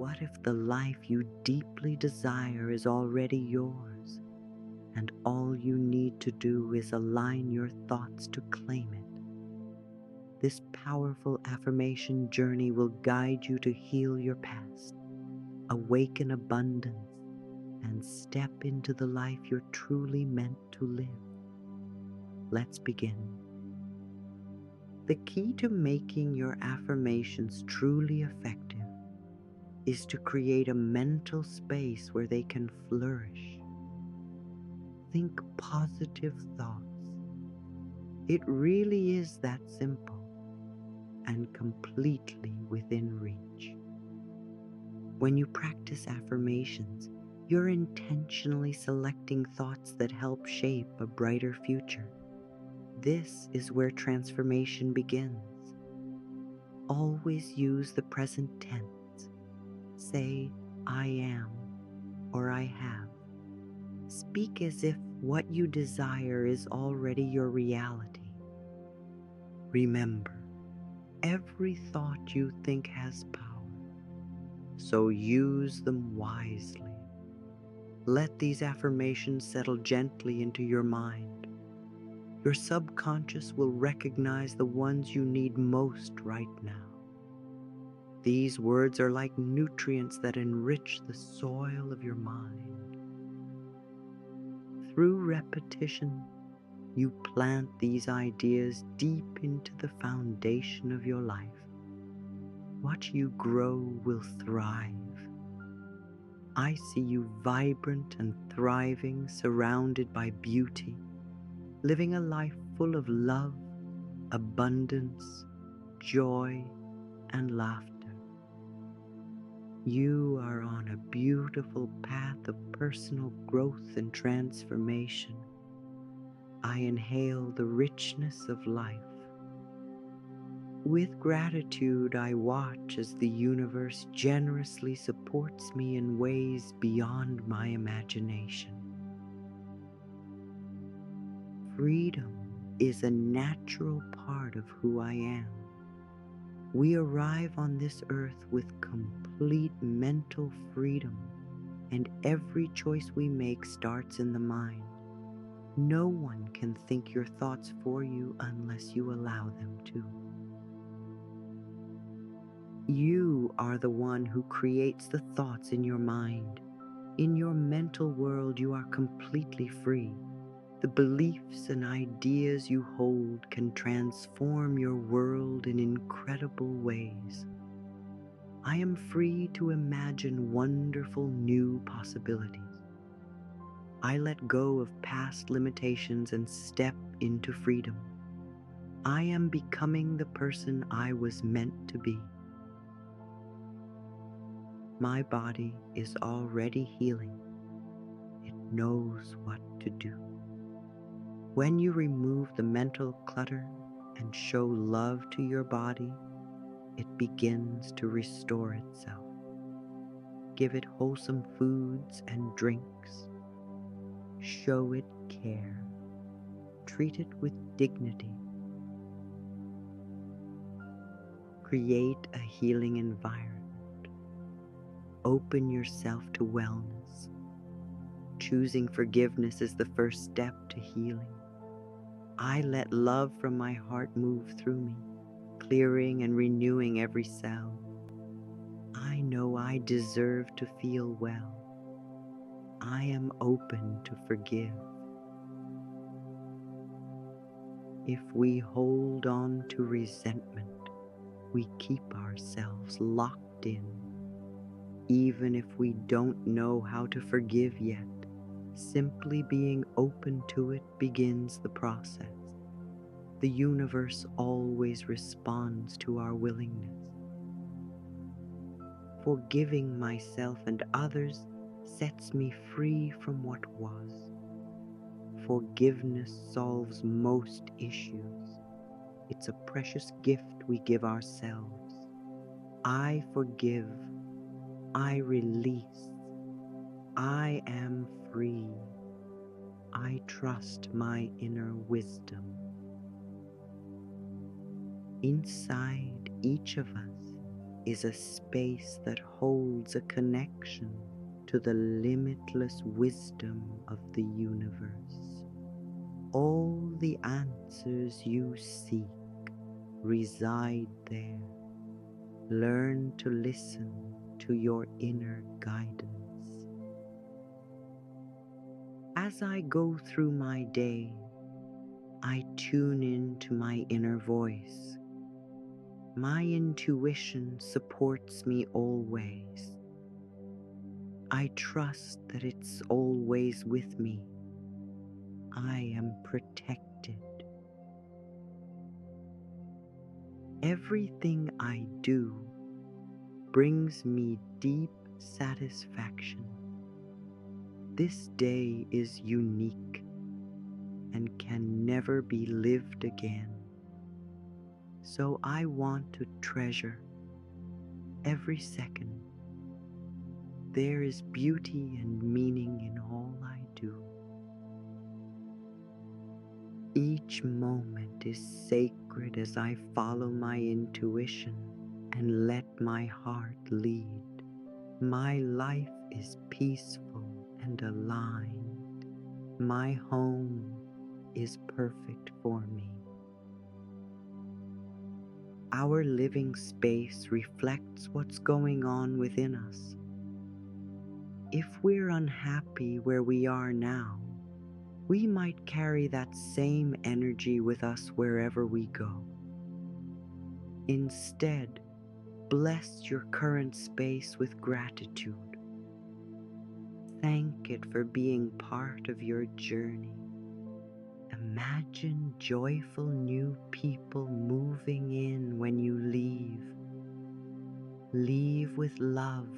what if the life you deeply desire is already yours, and all you need to do is align your thoughts to claim it? This powerful affirmation journey will guide you to heal your past, awaken abundance, and step into the life you're truly meant to live. Let's begin. The key to making your affirmations truly effective is to create a mental space where they can flourish. Think positive thoughts. It really is that simple and completely within reach. When you practice affirmations, you're intentionally selecting thoughts that help shape a brighter future. This is where transformation begins. Always use the present tense. Say, I am, or I have. Speak as if what you desire is already your reality. Remember, every thought you think has power, so use them wisely. Let these affirmations settle gently into your mind. Your subconscious will recognize the ones you need most right now. These words are like nutrients that enrich the soil of your mind. Through repetition, you plant these ideas deep into the foundation of your life. What you grow will thrive. I see you vibrant and thriving, surrounded by beauty, living a life full of love, abundance, joy, and laughter. You are on a beautiful path of personal growth and transformation. I inhale the richness of life. With gratitude, I watch as the universe generously supports me in ways beyond my imagination. Freedom is a natural part of who I am. We arrive on this earth with complete mental freedom, and every choice we make starts in the mind. No one can think your thoughts for you unless you allow them to. You are the one who creates the thoughts in your mind. In your mental world, you are completely free. The beliefs and ideas you hold can transform your world in incredible ways. I am free to imagine wonderful new possibilities. I let go of past limitations and step into freedom. I am becoming the person I was meant to be. My body is already healing. It knows what to do. When you remove the mental clutter and show love to your body, it begins to restore itself. Give it wholesome foods and drinks. Show it care. Treat it with dignity. Create a healing environment. Open yourself to wellness. Choosing forgiveness is the first step to healing. I let love from my heart move through me, clearing and renewing every cell. I know I deserve to feel well. I am open to forgive. If we hold on to resentment, we keep ourselves locked in. Even if we don't know how to forgive yet, simply being open to it begins the process. The universe always responds to our willingness. Forgiving myself and others sets me free from what was. Forgiveness solves most issues. It's a precious gift we give ourselves. I forgive. I release. I am free. I trust my inner wisdom. Inside each of us is a space that holds a connection to the limitless wisdom of the universe. All the answers you seek reside there. Learn to listen to your inner guidance. As I go through my day, I tune into my inner voice. My intuition supports me always. I trust that it's always with me. I am protected. Everything I do brings me deep satisfaction. This day is unique and can never be lived again. So I want to treasure every second. There is beauty and meaning in all I do. Each moment is sacred as I follow my intuition and let my heart lead. My life is peaceful and aligned. My home is perfect for me. Our living space reflects what's going on within us. If we're unhappy where we are now, we might carry that same energy with us wherever we go. Instead, bless your current space with gratitude. Thank it for being part of your journey. Imagine joyful new people moving in when you leave. Leave with love,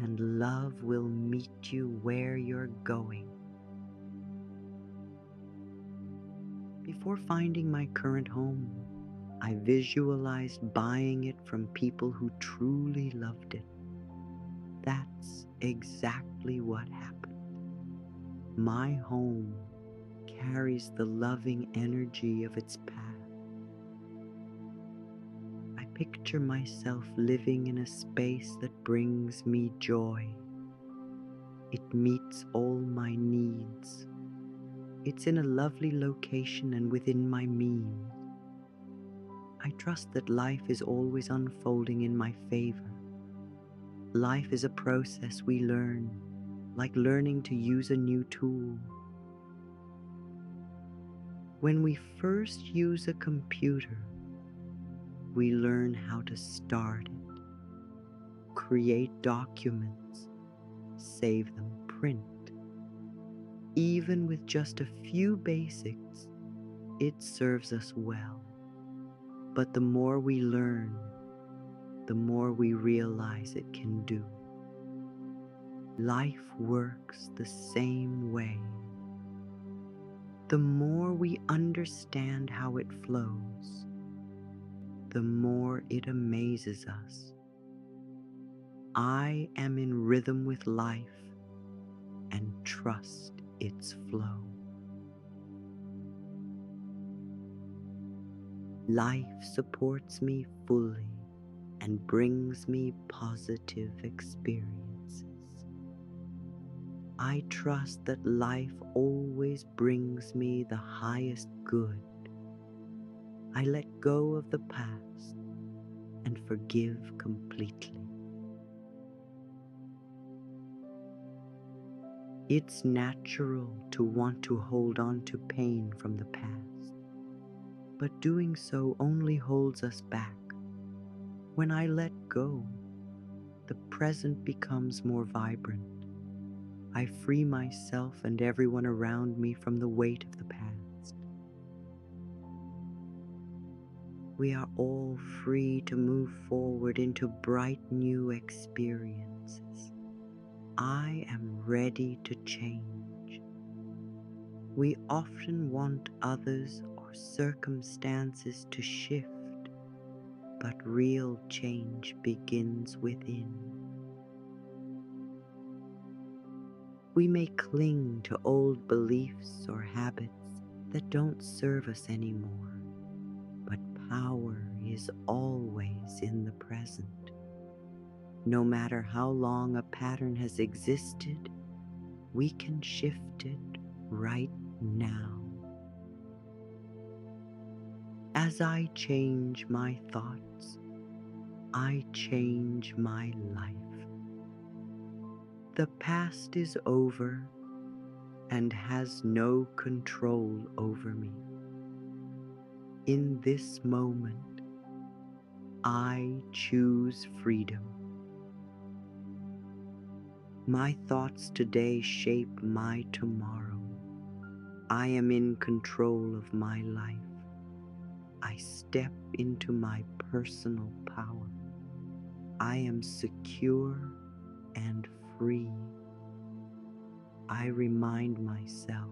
and love will meet you where you're going. Before finding my current home, I visualized buying it from people who truly loved it. That's exactly what happened. My home carries the loving energy of its path. I picture myself living in a space that brings me joy. It meets all my needs. It's in a lovely location and within my means. I trust that life is always unfolding in my favor. Life is a process we learn, like learning to use a new tool. When we first use a computer, we learn how to start it, create documents, save them, print. Even with just a few basics, it serves us well. But the more we learn, the more we realize it can do. Life works the same way. The more we understand how it flows, the more it amazes us. I am in rhythm with life and trust its flow. Life supports me fully and brings me positive experiences. I trust that life always brings me the highest good. I let go of the past and forgive completely. It's natural to want to hold on to pain from the past, but doing so only holds us back. When I let go, the present becomes more vibrant. I free myself and everyone around me from the weight of the past. We are all free to move forward into bright new experiences. I am ready to change. We often want others or circumstances to shift, but real change begins within. We may cling to old beliefs or habits that don't serve us anymore, but power is always in the present. No matter how long a pattern has existed, we can shift it right now. As I change my thoughts, I change my life. The past is over and has no control over me. In this moment, I choose freedom. My thoughts today shape my tomorrow. I am in control of my life. I step into my personal power. I am secure and free. I remind myself,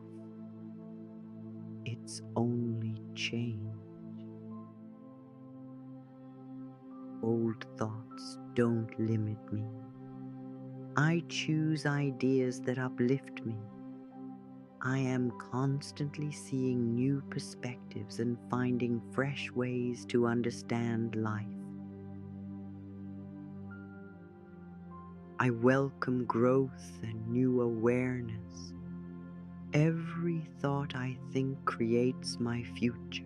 it's only change. Old thoughts don't limit me. I choose ideas that uplift me. I am constantly seeing new perspectives and finding fresh ways to understand life. I welcome growth and new awareness. Every thought I think creates my future.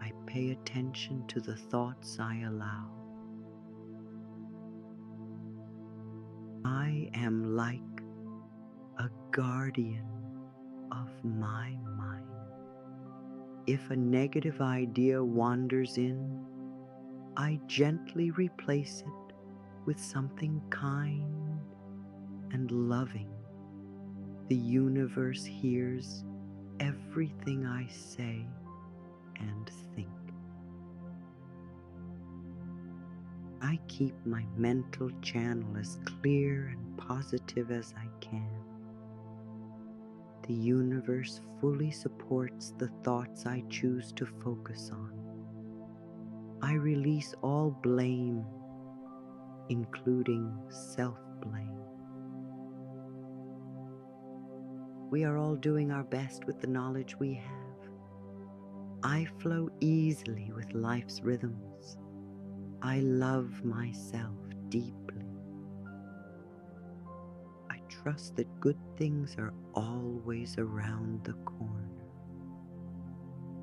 I pay attention to the thoughts I allow. I am like a guardian of my mind. If a negative idea wanders in, I gently replace it with something kind and loving. The universe hears everything I say and think. I keep my mental channel as clear and positive as I can. The universe fully supports the thoughts I choose to focus on. I release all blame, including self-blame. We are all doing our best with the knowledge we have. I flow easily with life's rhythms. I love myself deeply. I trust that good things are always around the corner.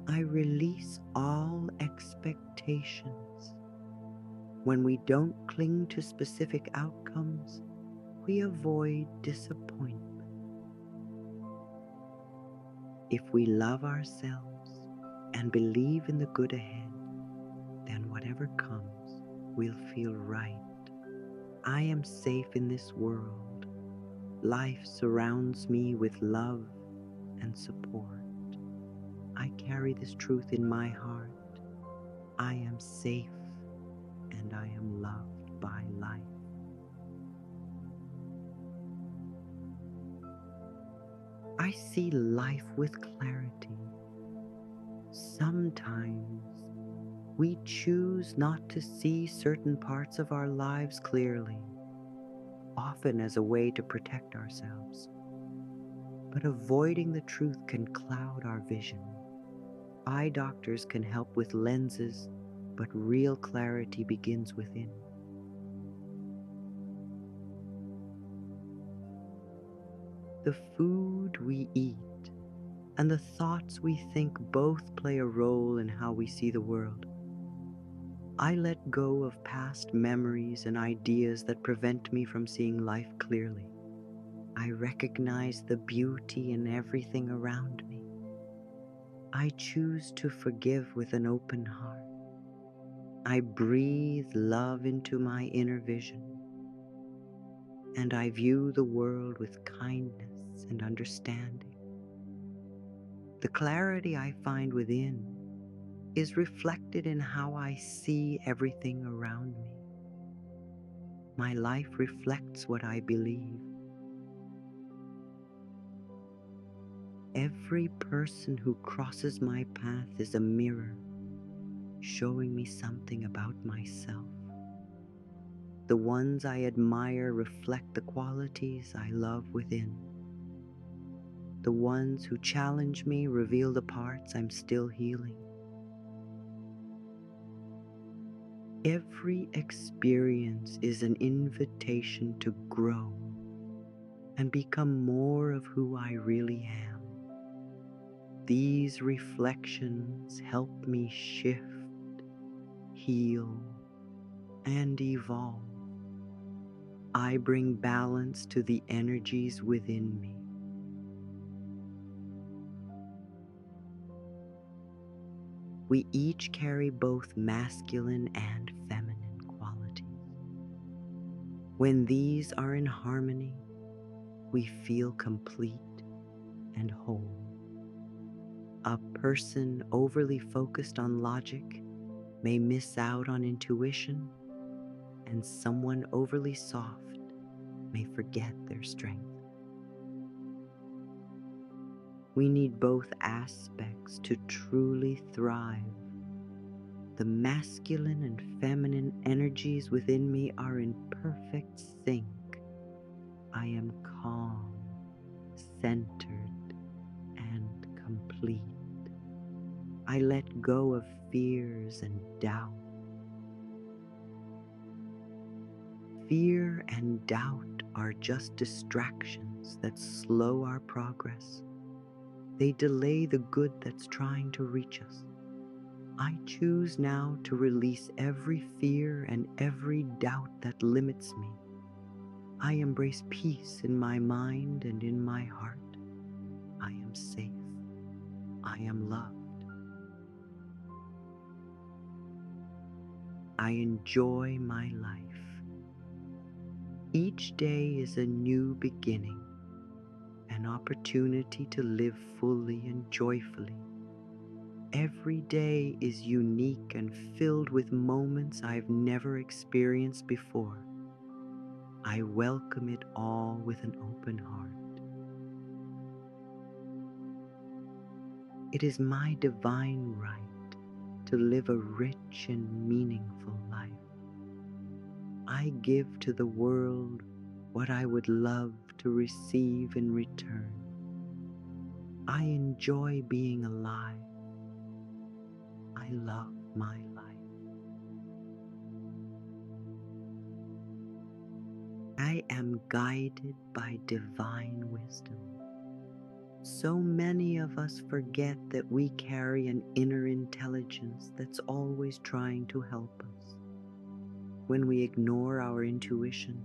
I release all expectations. When we don't cling to specific outcomes, we avoid disappointment. If we love ourselves and believe in the good ahead, then whatever comes will feel right. I am safe in this world. Life surrounds me with love and support. I carry this truth in my heart. I am safe and I am loved by life. I see life with clarity. Sometimes we choose not to see certain parts of our lives clearly, often as a way to protect ourselves. But avoiding the truth can cloud our vision. Eye doctors can help with lenses, but real clarity begins within. The food we eat and the thoughts we think both play a role in how we see the world. I let go of past memories and ideas that prevent me from seeing life clearly. I recognize the beauty in everything around me. I choose to forgive with an open heart. I breathe love into my inner vision, and I view the world with kindness and understanding. The clarity I find within is reflected in how I see everything around me. My life reflects what I believe. Every person who crosses my path is a mirror, showing me something about myself. The ones I admire reflect the qualities I love within. The ones who challenge me reveal the parts I'm still healing. Every experience is an invitation to grow and become more of who I really am. These reflections help me shift, heal, and evolve. I bring balance to the energies within me. We each carry both masculine and feminine qualities. When these are in harmony, we feel complete and whole. A person overly focused on logic may miss out on intuition, and someone overly soft may forget their strength. We need both aspects to truly thrive. The masculine and feminine energies within me are in perfect sync. I am calm, centered, and complete. I let go of fears and doubt. Fear and doubt are just distractions that slow our progress. They delay the good that's trying to reach us. I choose now to release every fear and every doubt that limits me. I embrace peace in my mind and in my heart. I am safe. I am loved. I enjoy my life. Each day is a new beginning, an opportunity to live fully and joyfully. Every day is unique and filled with moments I've never experienced before. I welcome it all with an open heart. It is my divine right to live a rich and meaningful life. I give to the world what I would love to receive in return. I enjoy being alive. I love my life. I am guided by divine wisdom. So many of us forget that we carry an inner intelligence that's always trying to help us. When we ignore our intuition,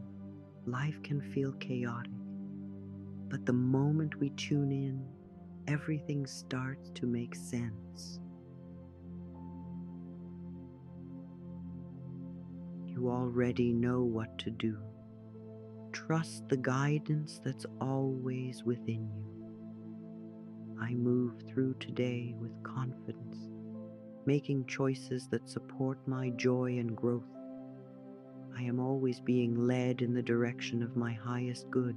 life can feel chaotic. But the moment we tune in, everything starts to make sense. You already know what to do. Trust the guidance that's always within you. I move through today with confidence, making choices that support my joy and growth. I am always being led in the direction of my highest good.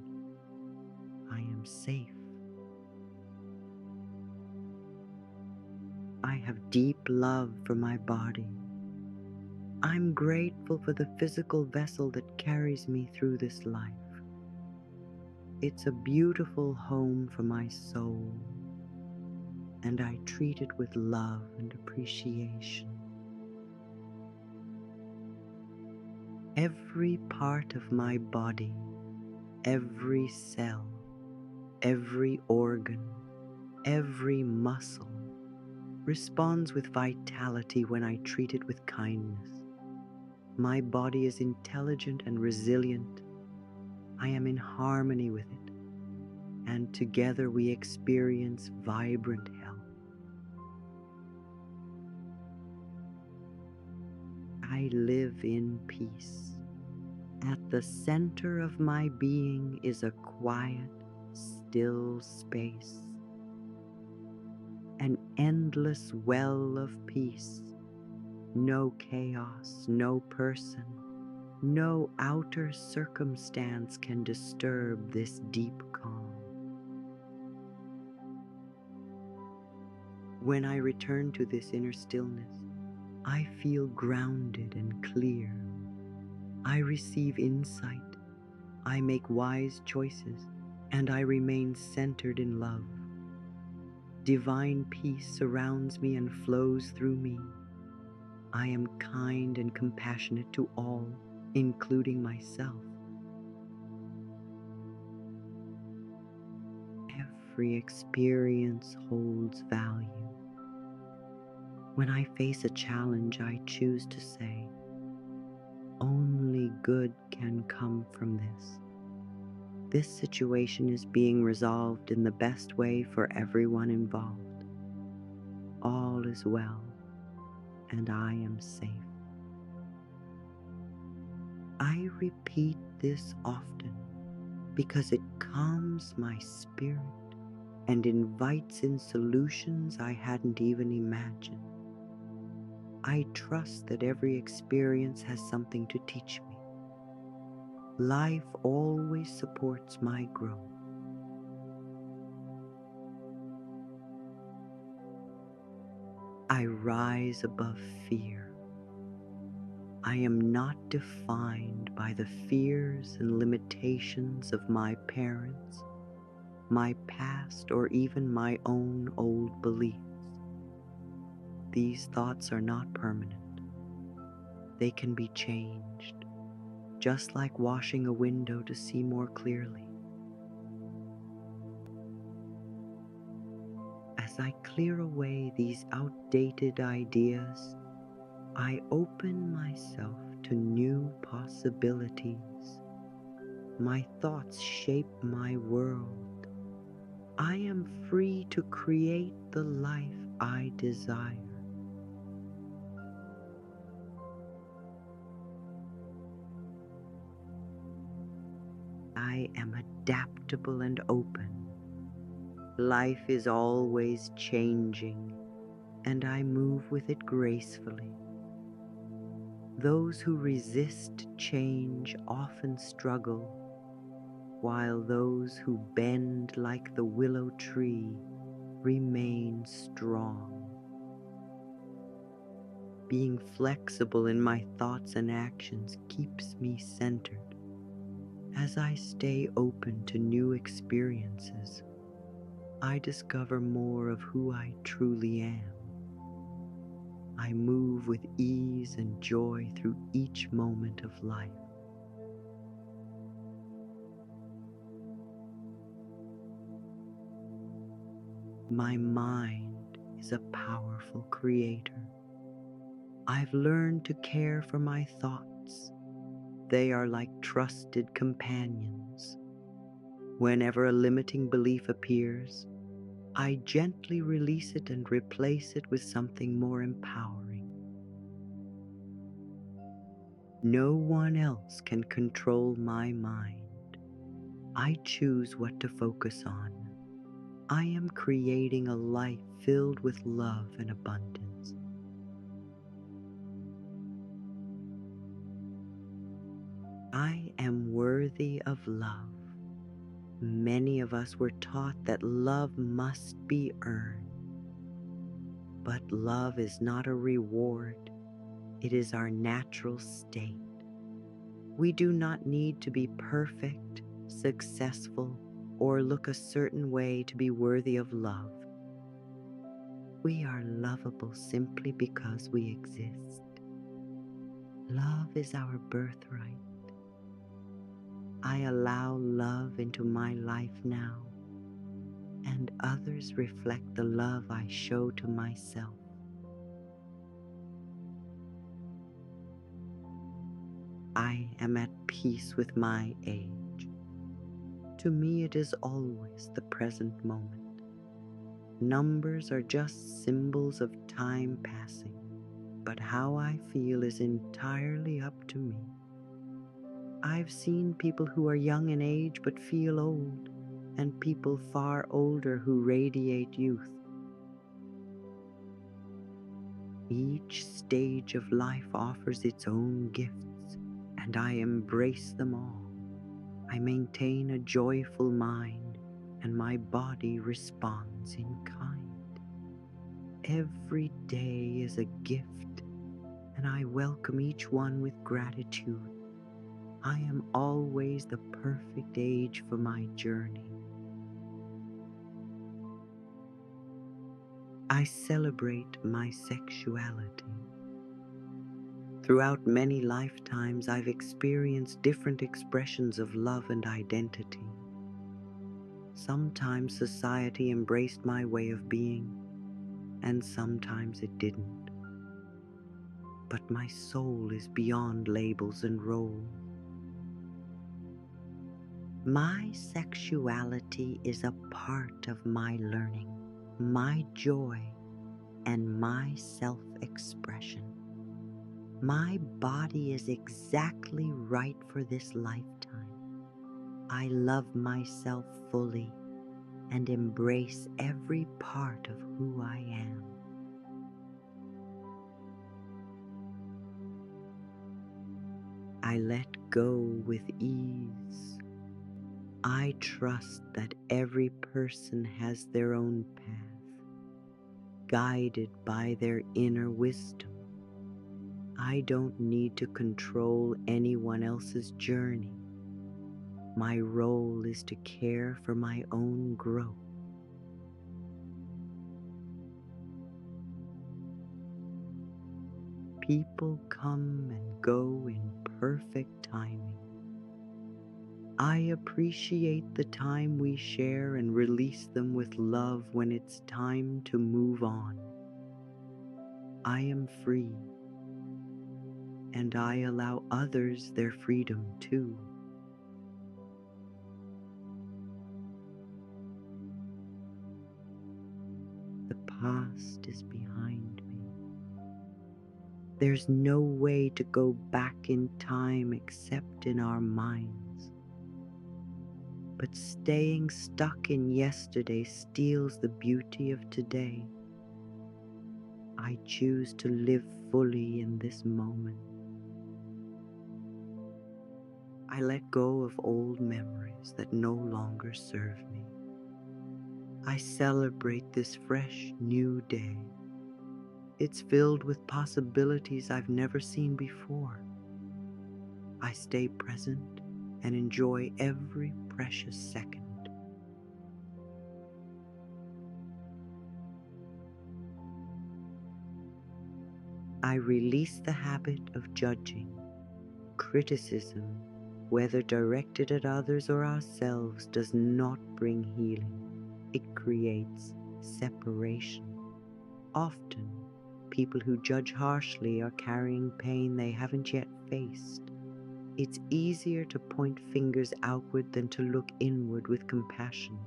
I am safe. I have deep love for my body. I'm grateful for the physical vessel that carries me through this life. It's a beautiful home for my soul, and I treat it with love and appreciation. Every part of my body, every cell, every organ, every muscle responds with vitality when I treat it with kindness. My body is intelligent and resilient. I am in harmony with it, and together we experience vibrant health. I live in peace. At the center of my being is a quiet, still space, an endless well of peace. No chaos, no person, no outer circumstance can disturb this deep calm. When I return to this inner stillness, I feel grounded and clear. I receive insight, I make wise choices, and I remain centered in love. Divine peace surrounds me and flows through me. I am kind and compassionate to all, including myself. Every experience holds value. When I face a challenge, I choose to say, only good can come from this. This situation is being resolved in the best way for everyone involved. All is well, and I am safe. I repeat this often because it calms my spirit and invites in solutions I hadn't even imagined. I trust that every experience has something to teach me. Life always supports my growth. I rise above fear. I am not defined by the fears and limitations of my parents, my past, or even my own old beliefs. These thoughts are not permanent. They can be changed, just like washing a window to see more clearly. As I clear away these outdated ideas, I open myself to new possibilities. My thoughts shape my world. I am free to create the life I desire. I am adaptable and open. Life is always changing, and I move with it gracefully. Those who resist change often struggle, while those who bend like the willow tree remain strong. Being flexible in my thoughts and actions keeps me centered. As I stay open to new experiences, I discover more of who I truly am. I move with ease and joy through each moment of life. My mind is a powerful creator. I've learned to care for my thoughts. They are like trusted companions. Whenever a limiting belief appears, I gently release it and replace it with something more empowering. No one else can control my mind. I choose what to focus on. I am creating a life filled with love and abundance. I am worthy of love. Many of us were taught that love must be earned. But love is not a reward. It is our natural state. We do not need to be perfect, successful, or look a certain way to be worthy of love. We are lovable simply because we exist. Love is our birthright. I allow love into my life now, and others reflect the love I show to myself. I am at peace with my age. To me, it is always the present moment. Numbers are just symbols of time passing, but how I feel is entirely up to me. I've seen people who are young in age but feel old, and people far older who radiate youth. Each stage of life offers its own gifts, and I embrace them all. I maintain a joyful mind, and my body responds in kind. Every day is a gift, and I welcome each one with gratitude. I am always the perfect age for my journey. I celebrate my sexuality. Throughout many lifetimes, I've experienced different expressions of love and identity. Sometimes society embraced my way of being, and sometimes it didn't. But my soul is beyond labels and roles. My sexuality is a part of my learning, my joy, and my self-expression. My body is exactly right for this lifetime. I love myself fully and embrace every part of who I am. I let go with ease. I trust that every person has their own path, guided by their inner wisdom. I don't need to control anyone else's journey. My role is to care for my own growth. People come and go in perfect timing. I appreciate the time we share and release them with love when it's time to move on. I am free, and I allow others their freedom too. The past is behind me. There's no way to go back in time except in our minds. But staying stuck in yesterday steals the beauty of today. I choose to live fully in this moment. I let go of old memories that no longer serve me. I celebrate this fresh new day. It's filled with possibilities I've never seen before. I stay present and enjoy every precious second. I release the habit of judging. Criticism, whether directed at others or ourselves, does not bring healing. It creates separation. Often, people who judge harshly are carrying pain they haven't yet faced. It's easier to point fingers outward than to look inward with compassion.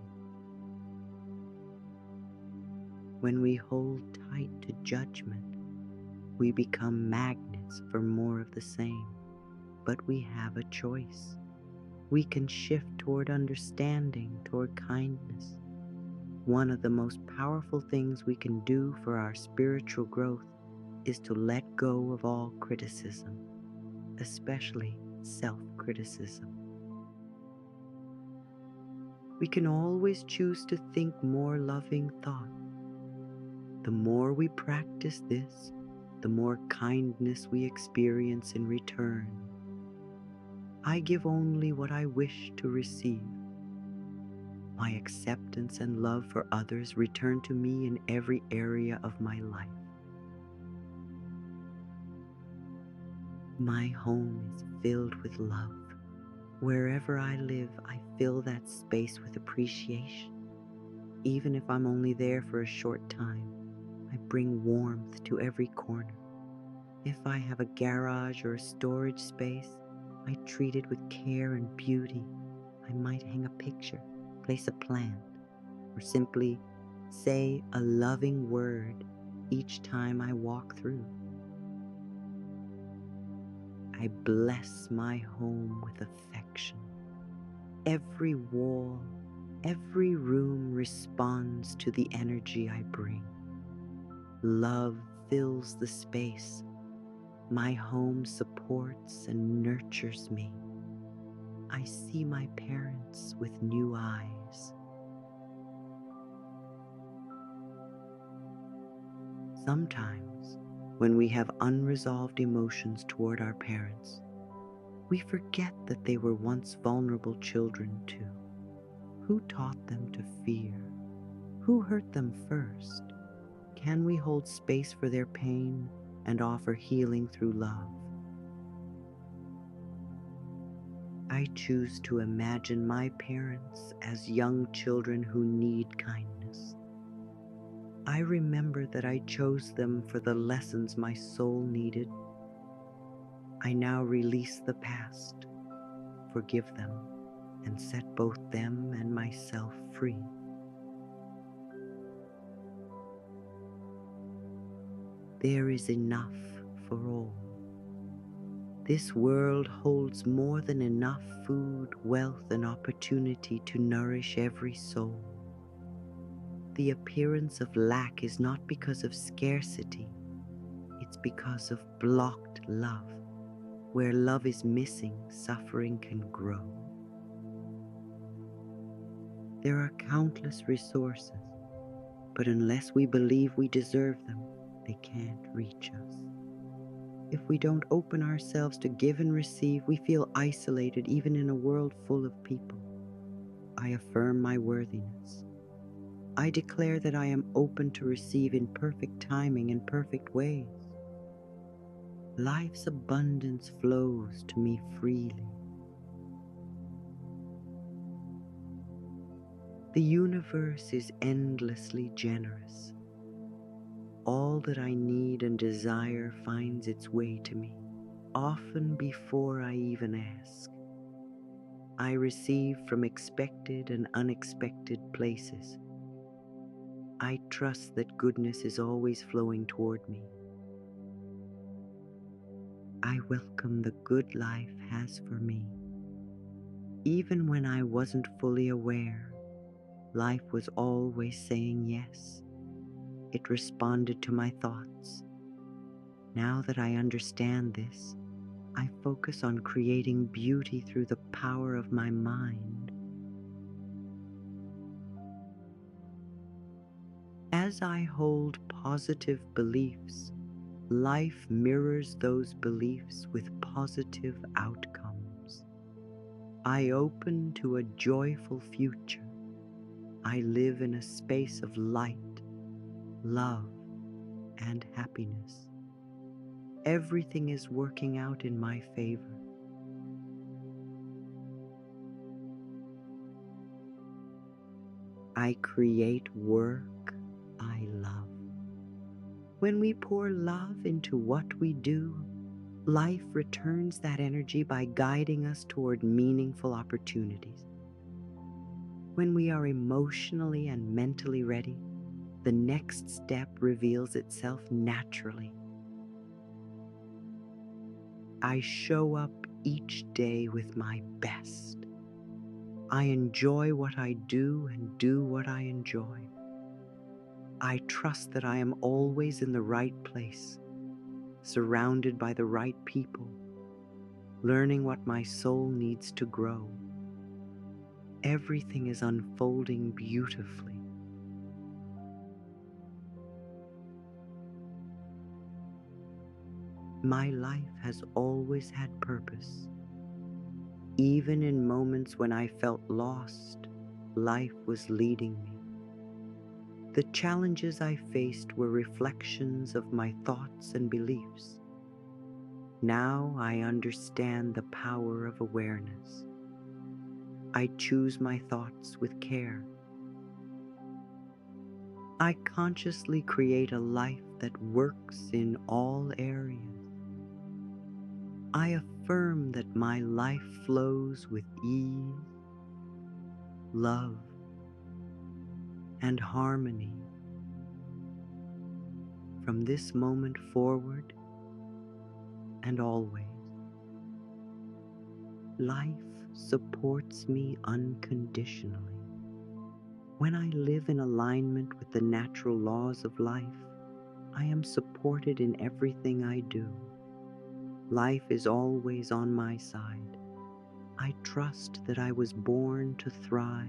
When we hold tight to judgment, we become magnets for more of the same. But we have a choice. We can shift toward understanding, toward kindness. One of the most powerful things we can do for our spiritual growth is to let go of all criticism, especially self-criticism. We can always choose to think more loving thought. The more we practice this, the more kindness we experience in return. I give only what I wish to receive. My acceptance and love for others return to me in every area of my life. My home is filled with love. Wherever I live, I fill that space with appreciation. Even if I'm only there for a short time, I bring warmth to every corner. If I have a garage or a storage space, I treat it with care and beauty. I might hang a picture, place a plant, or simply say a loving word each time I walk through. I bless my home with affection. Every wall, every room responds to the energy I bring. Love fills the space. My home supports and nurtures me. I see my parents with new eyes. Sometimes, when we have unresolved emotions toward our parents, we forget that they were once vulnerable children too. Who taught them to fear? Who hurt them first? Can we hold space for their pain and offer healing through love? I choose to imagine my parents as young children who need kindness. I remember that I chose them for the lessons my soul needed. I now release the past, forgive them, and set both them and myself free. There is enough for all. This world holds more than enough food, wealth, and opportunity to nourish every soul. The appearance of lack is not because of scarcity, it's because of blocked love. Where love is missing, suffering can grow. There are countless resources, but unless we believe we deserve them, they can't reach us. If we don't open ourselves to give and receive, we feel isolated even in a world full of people. I affirm my worthiness. I declare that I am open to receive in perfect timing and perfect ways. Life's abundance flows to me freely. The universe is endlessly generous. All that I need and desire finds its way to me, often before I even ask. I receive from expected and unexpected places. I trust that goodness is always flowing toward me. I welcome the good life has for me. Even when I wasn't fully aware, life was always saying yes. It responded to my thoughts. Now that I understand this, I focus on creating beauty through the power of my mind. As I hold positive beliefs, life mirrors those beliefs with positive outcomes. I open to a joyful future. I live in a space of light, love, and happiness. Everything is working out in my favor. I create work I love. When we pour love into what we do, life returns that energy by guiding us toward meaningful opportunities. When we are emotionally and mentally ready, the next step reveals itself naturally. I show up each day with my best. I enjoy what I do and do what I enjoy. I trust that I am always in the right place, surrounded by the right people, learning what my soul needs to grow. Everything is unfolding beautifully. My life has always had purpose. Even in moments when I felt lost, life was leading me. The challenges I faced were reflections of my thoughts and beliefs. Now I understand the power of awareness. I choose my thoughts with care. I consciously create a life that works in all areas. I affirm that my life flows with ease, love, and harmony. From this moment forward and always, life supports me unconditionally. When I live in alignment with the natural laws of life, I am supported in everything I do. Life is always on my side. I trust that I was born to thrive.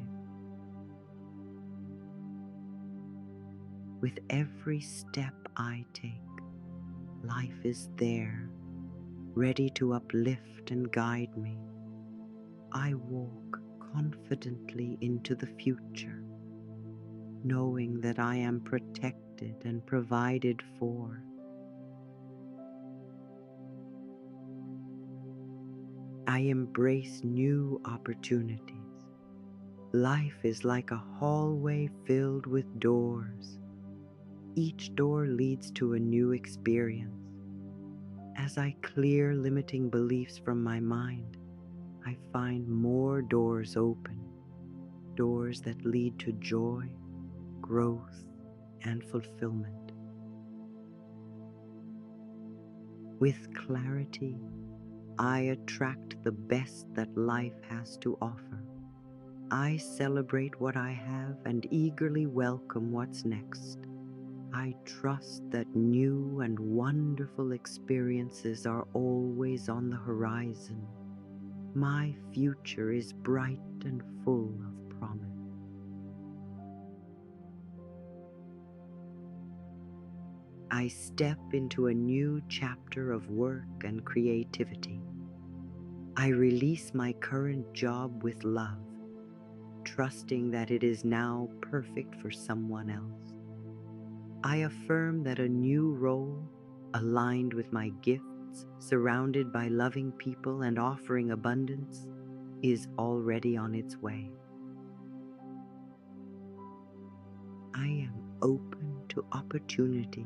With every step I take, life is there, ready to uplift and guide me. I walk confidently into the future, knowing that I am protected and provided for. I embrace new opportunities. Life is like a hallway filled with doors. Each door leads to a new experience. As I clear limiting beliefs from my mind, I find more doors open, doors that lead to joy, growth, and fulfillment. With clarity, I attract the best that life has to offer. I celebrate what I have and eagerly welcome what's next. I trust that new and wonderful experiences are always on the horizon. My future is bright and full of promise. I step into a new chapter of work and creativity. I release my current job with love, trusting that it is now perfect for someone else. I affirm that a new role, aligned with my gifts, surrounded by loving people and offering abundance, is already on its way. I am open to opportunities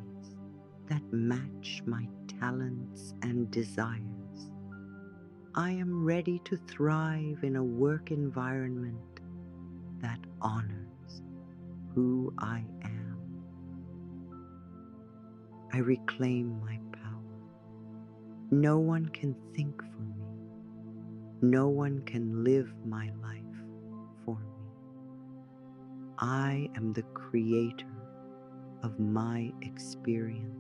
that match my talents and desires. I am ready to thrive in a work environment that honors who I am. I reclaim my power. No one can think for me. No one can live my life for me. I am the creator of my experience.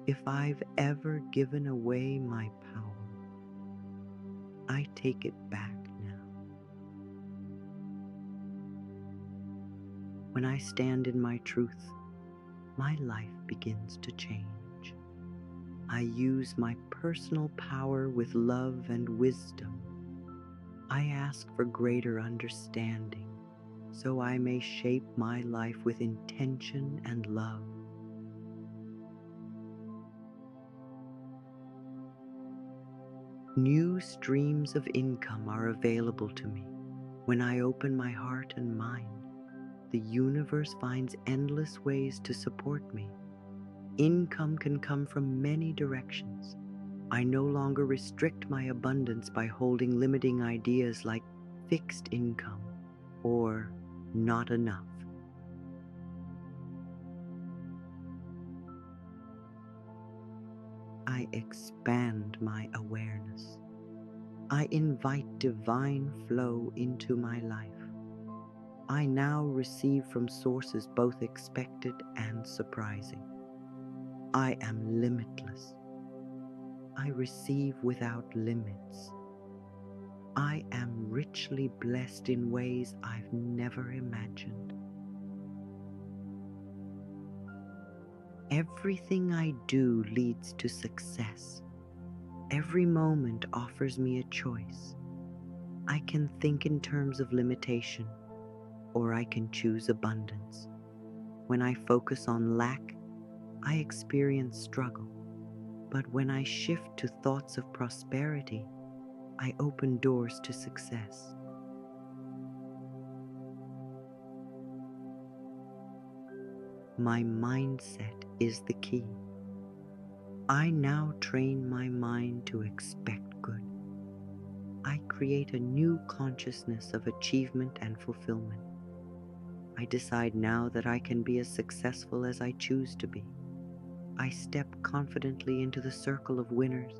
If I've ever given away my power, I take it back now. When I stand in my truth, my life begins to change. I use my personal power with love and wisdom. I ask for greater understanding so I may shape my life with intention and love. New streams of income are available to me. When I open my heart and mind, the universe finds endless ways to support me. Income can come from many directions. I no longer restrict my abundance by holding limiting ideas like fixed income or not enough. I expand my awareness. I invite divine flow into my life. I now receive from sources both expected and surprising. I am limitless. I receive without limits. I am richly blessed in ways I've never imagined. Everything I do leads to success. Every moment offers me a choice. I can think in terms of limitation, or I can choose abundance. When I focus on lack, I experience struggle. But when I shift to thoughts of prosperity, I open doors to success. My mindset is the key. I now train my mind to expect good. I create a new consciousness of achievement and fulfillment. I decide now that I can be as successful as I choose to be. I step confidently into the circle of winners.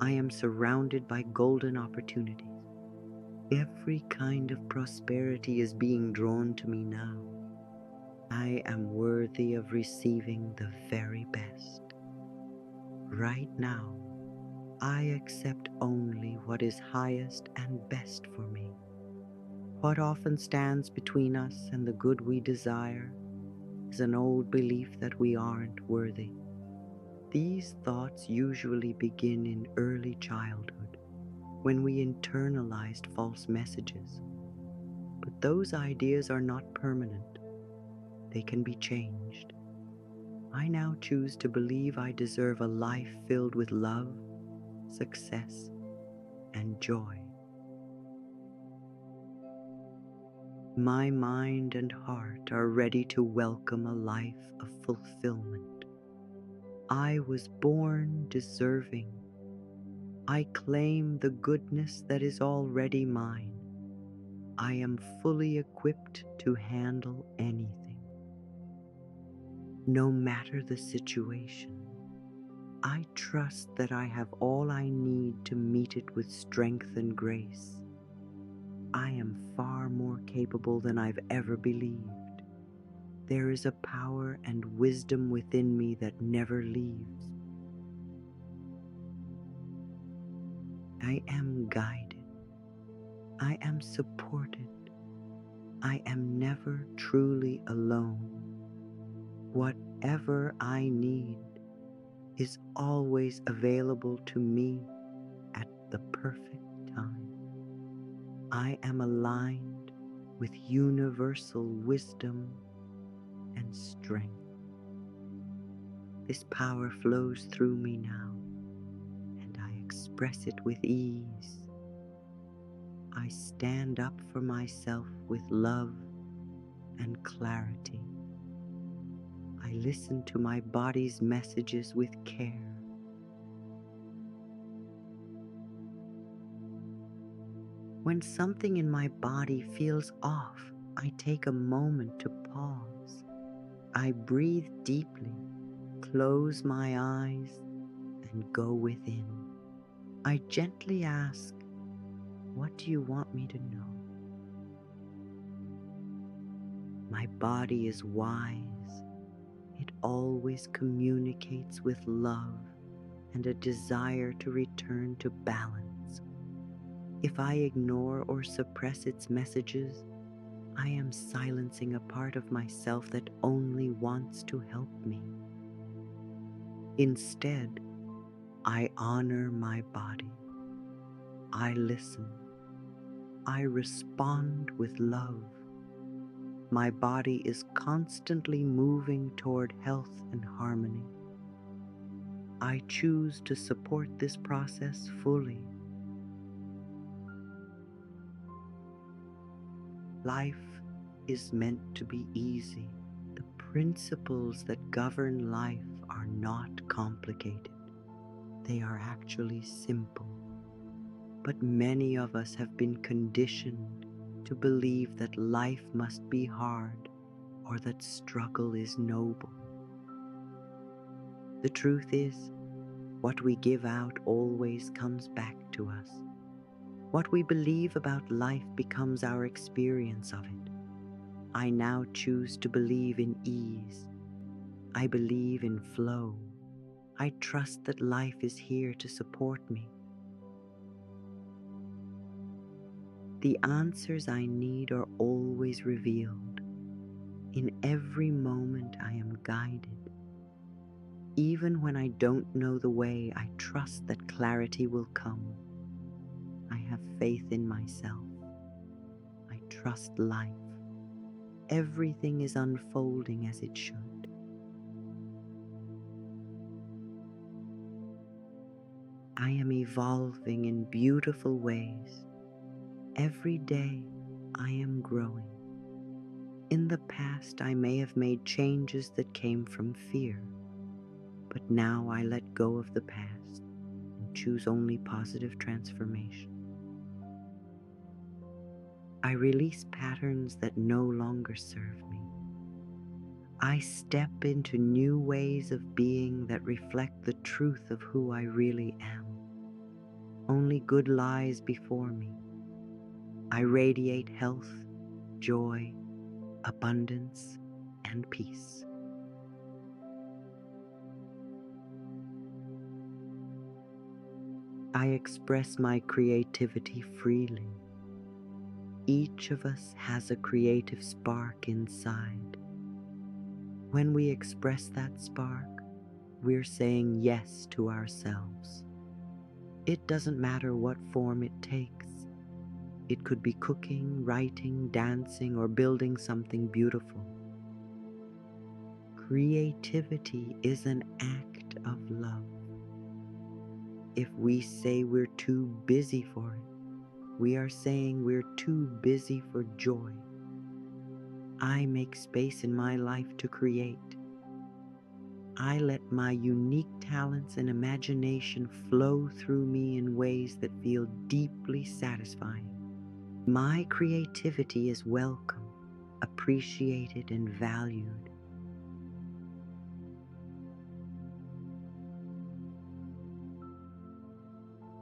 I am surrounded by golden opportunities. Every kind of prosperity is being drawn to me now. I am worthy of receiving the very best. Right now, I accept only what is highest and best for me. What often stands between us and the good we desire is an old belief that we aren't worthy. These thoughts usually begin in early childhood, when we internalized false messages. But those ideas are not permanent. They can be changed. I now choose to believe I deserve a life filled with love, success, and joy. My mind and heart are ready to welcome a life of fulfillment. I was born deserving. I claim the goodness that is already mine. I am fully equipped to handle anything. No matter the situation, I trust that I have all I need to meet it with strength and grace. I am far more capable than I've ever believed. There is a power and wisdom within me that never leaves. I am guided. I am supported. I am never truly alone. Whatever I need is always available to me at the perfect time. I am aligned with universal wisdom and strength. This power flows through me now, and I express it with ease. I stand up for myself with love and clarity. I listen to my body's messages with care. When something in my body feels off, I take a moment to pause. I breathe deeply, close my eyes, and go within. I gently ask, "What do you want me to know?" My body is wise. It always communicates with love and a desire to return to balance. If I ignore or suppress its messages, I am silencing a part of myself that only wants to help me. Instead, I honor my body. I listen. I respond with love. My body is constantly moving toward health and harmony. I choose to support this process fully. Life is meant to be easy. The principles that govern life are not complicated. They are actually simple. But many of us have been conditioned to believe that life must be hard or that struggle is noble. The truth is, what we give out always comes back to us. What we believe about life becomes our experience of it. I now choose to believe in ease. I believe in flow. I trust that life is here to support me. The answers I need are always revealed. In every moment I am guided. Even when I don't know the way, I trust that clarity will come. I have faith in myself. I trust life. Everything is unfolding as it should. I am evolving in beautiful ways. Every day I am growing. In the past, I may have made changes that came from fear, but now I let go of the past and choose only positive transformation. I release patterns that no longer serve me. I step into new ways of being that reflect the truth of who I really am. Only good lies before me. I radiate health, joy, abundance, and peace. I express my creativity freely. Each of us has a creative spark inside. When we express that spark, we're saying yes to ourselves. It doesn't matter what form it takes. It could be cooking, writing, dancing, or building something beautiful. Creativity is an act of love. If we say we're too busy for it, we are saying we're too busy for joy. I make space in my life to create. I let my unique talents and imagination flow through me in ways that feel deeply satisfying. My creativity is welcome, appreciated, and valued.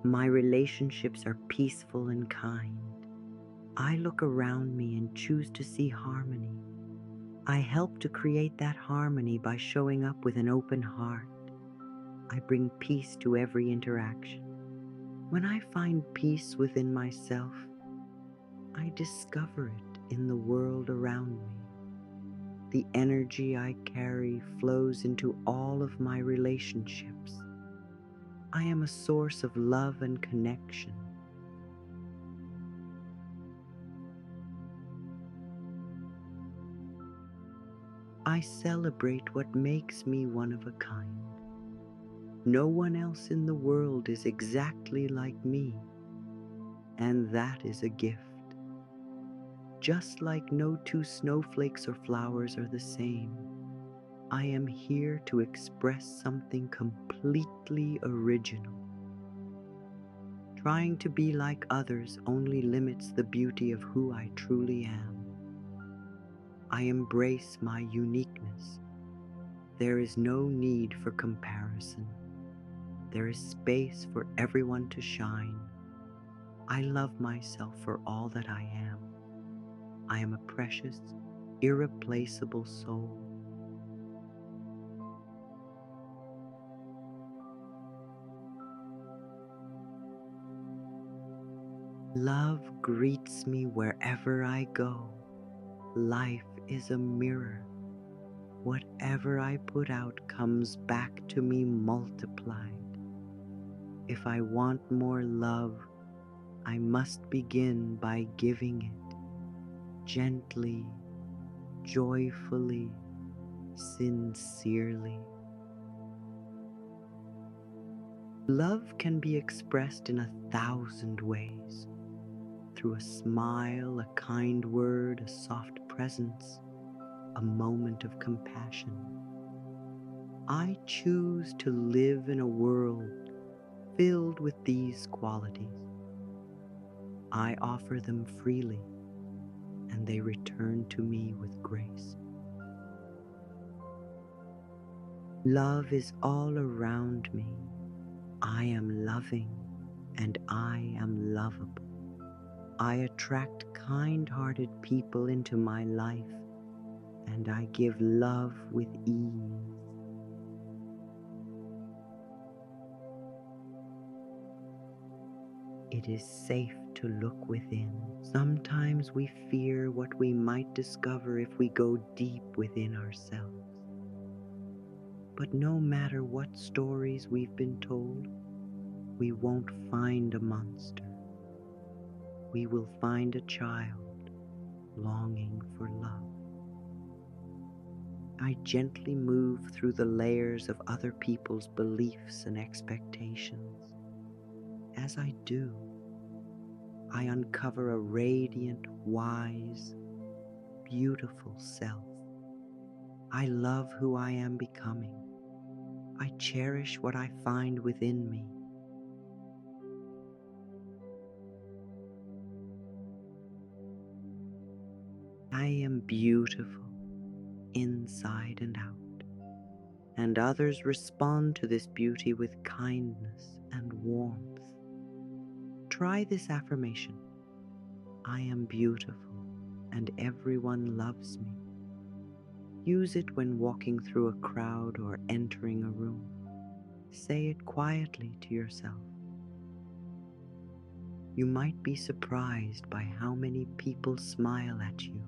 My relationships are peaceful and kind. I look around me and choose to see harmony. I help to create that harmony by showing up with an open heart. I bring peace to every interaction. When I find peace within myself, I discover it in the world around me. The energy I carry flows into all of my relationships. I am a source of love and connection. I celebrate what makes me one of a kind. No one else in the world is exactly like me, and that is a gift. Just like no two snowflakes or flowers are the same, I am here to express something completely original. Trying to be like others only limits the beauty of who I truly am. I embrace my uniqueness. There is no need for comparison. There is space for everyone to shine. I love myself for all that I am. I am a precious, irreplaceable soul. Love greets me wherever I go. Life is a mirror. Whatever I put out comes back to me multiplied. If I want more love, I must begin by giving it gently, joyfully, sincerely. Love can be expressed in 1,000 ways. Through a smile, a kind word, a soft presence, a moment of compassion. I choose to live in a world filled with these qualities. I offer them freely, and they return to me with grace. Love is all around me. I am loving, and I am lovable. I attract kind-hearted people into my life, and I give love with ease. It is safe to look within. Sometimes we fear what we might discover if we go deep within ourselves. But no matter what stories we've been told, we won't find a monster. We will find a child longing for love. I gently move through the layers of other people's beliefs and expectations. As I do, I uncover a radiant, wise, beautiful self. I love who I am becoming. I cherish what I find within me. I am beautiful, inside and out, and others respond to this beauty with kindness and warmth. Try this affirmation. I am beautiful, and everyone loves me. Use it when walking through a crowd or entering a room. Say it quietly to yourself. You might be surprised by how many people smile at you,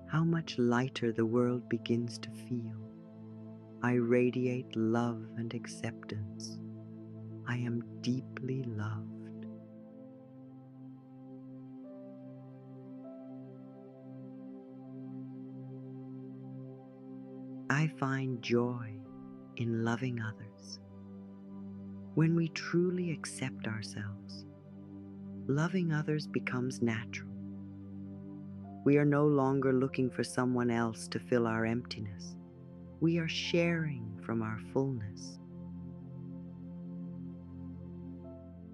how much lighter the world begins to feel. I radiate love and acceptance. I am deeply loved. I find joy in loving others. When we truly accept ourselves, loving others becomes natural. We are no longer looking for someone else to fill our emptiness. We are sharing from our fullness.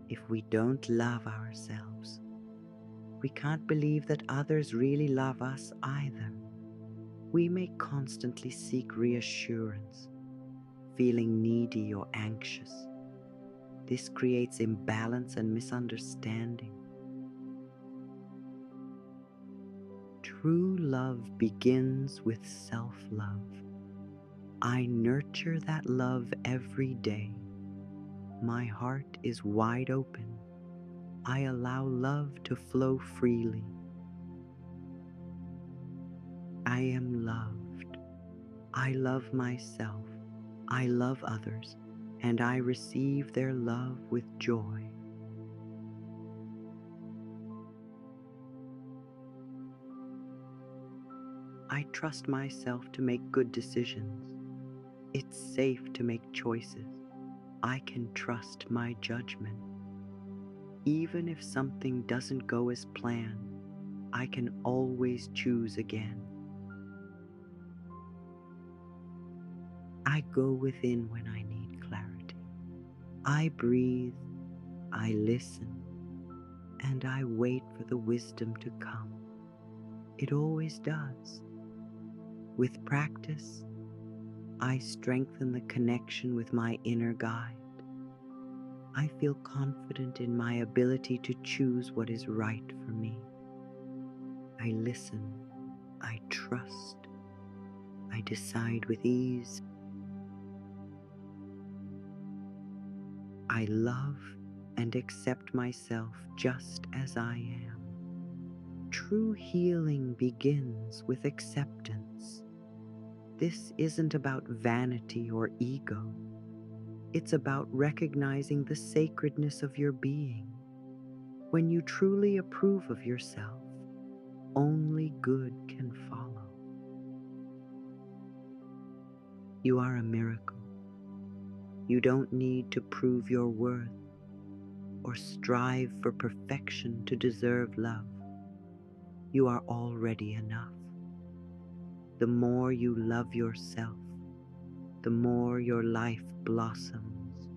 If we don't love ourselves, we can't believe that others really love us either. We may constantly seek reassurance, feeling needy or anxious. This creates imbalance and misunderstanding. True love begins with self-love. I nurture that love every day. My heart is wide open. I allow love to flow freely. I am loved. I love myself. I love others, and I receive their love with joy. I trust myself to make good decisions. It's safe to make choices. I can trust my judgment. Even if something doesn't go as planned, I can always choose again. I go within when I need clarity. I breathe, I listen, and I wait for the wisdom to come. It always does. With practice, I strengthen the connection with my inner guide. I feel confident in my ability to choose what is right for me. I listen, I trust, I decide with ease. I love and accept myself just as I am. True healing begins with acceptance. This isn't about vanity or ego. It's about recognizing the sacredness of your being. When you truly approve of yourself, only good can follow. You are a miracle. You don't need to prove your worth or strive for perfection to deserve love. You are already enough. The more you love yourself, the more your life blossoms.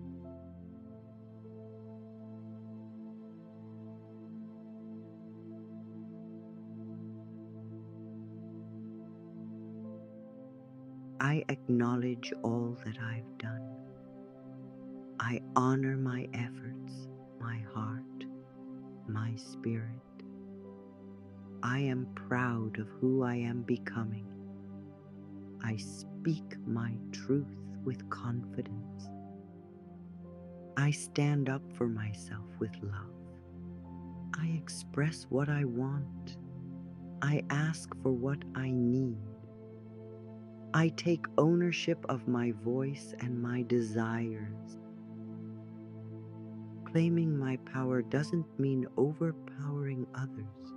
I acknowledge all that I've done. I honor my efforts, my heart, my spirit. I am proud of who I am becoming. I speak my truth with confidence. I stand up for myself with love. I express what I want. I ask for what I need. I take ownership of my voice and my desires. Claiming my power doesn't mean overpowering others.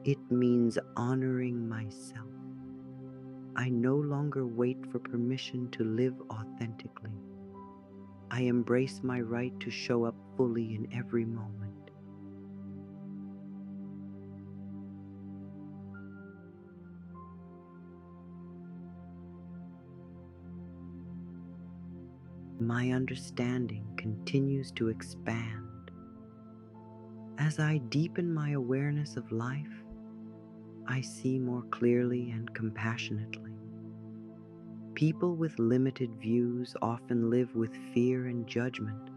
It means honoring myself. I no longer wait for permission to live authentically. I embrace my right to show up fully in every moment. My understanding continues to expand. As I deepen my awareness of life, I see more clearly and compassionately. People with limited views often live with fear and judgment,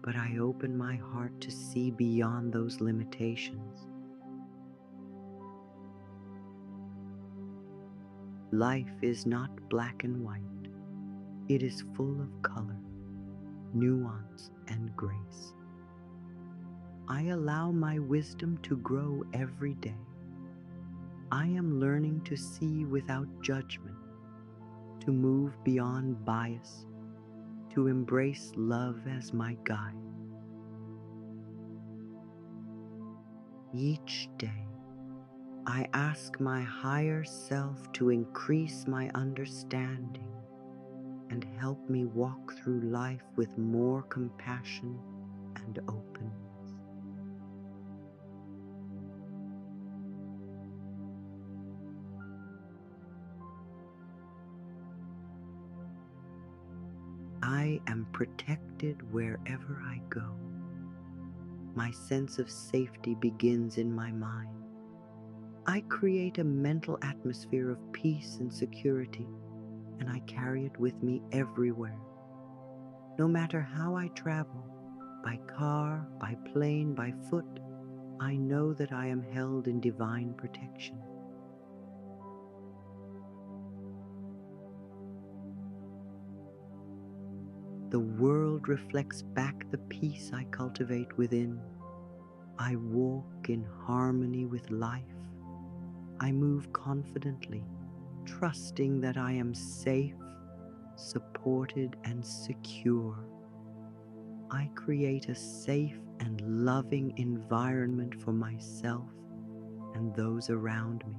but I open my heart to see beyond those limitations. Life is not black and white. It is full of color, nuance, and grace. I allow my wisdom to grow every day. I am learning to see without judgment, to move beyond bias, to embrace love as my guide. Each day, I ask my higher self to increase my understanding and help me walk through life with more compassion and openness. I am protected wherever I go. My sense of safety begins in my mind. I create a mental atmosphere of peace and security, and I carry it with me everywhere. No matter how I travel, by car, by plane, by foot, I know that I am held in divine protection. The world reflects back the peace I cultivate within. I walk in harmony with life. I move confidently, trusting that I am safe, supported, and secure. I create a safe and loving environment for myself and those around me.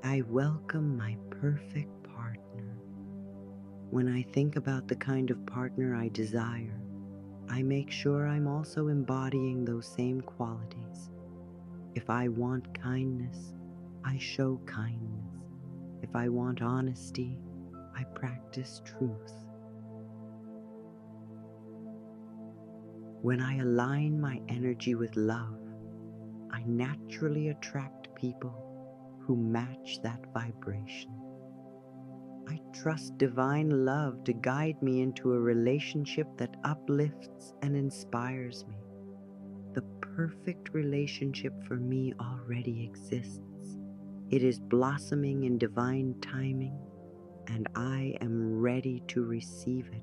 I welcome my perfect partner. When I think about the kind of partner I desire, I make sure I'm also embodying those same qualities. If I want kindness, I show kindness. If I want honesty, I practice truth. When I align my energy with love, I naturally attract people who match that vibration. I trust divine love to guide me into a relationship that uplifts and inspires me. The perfect relationship for me already exists. It is blossoming in divine timing, and I am ready to receive it.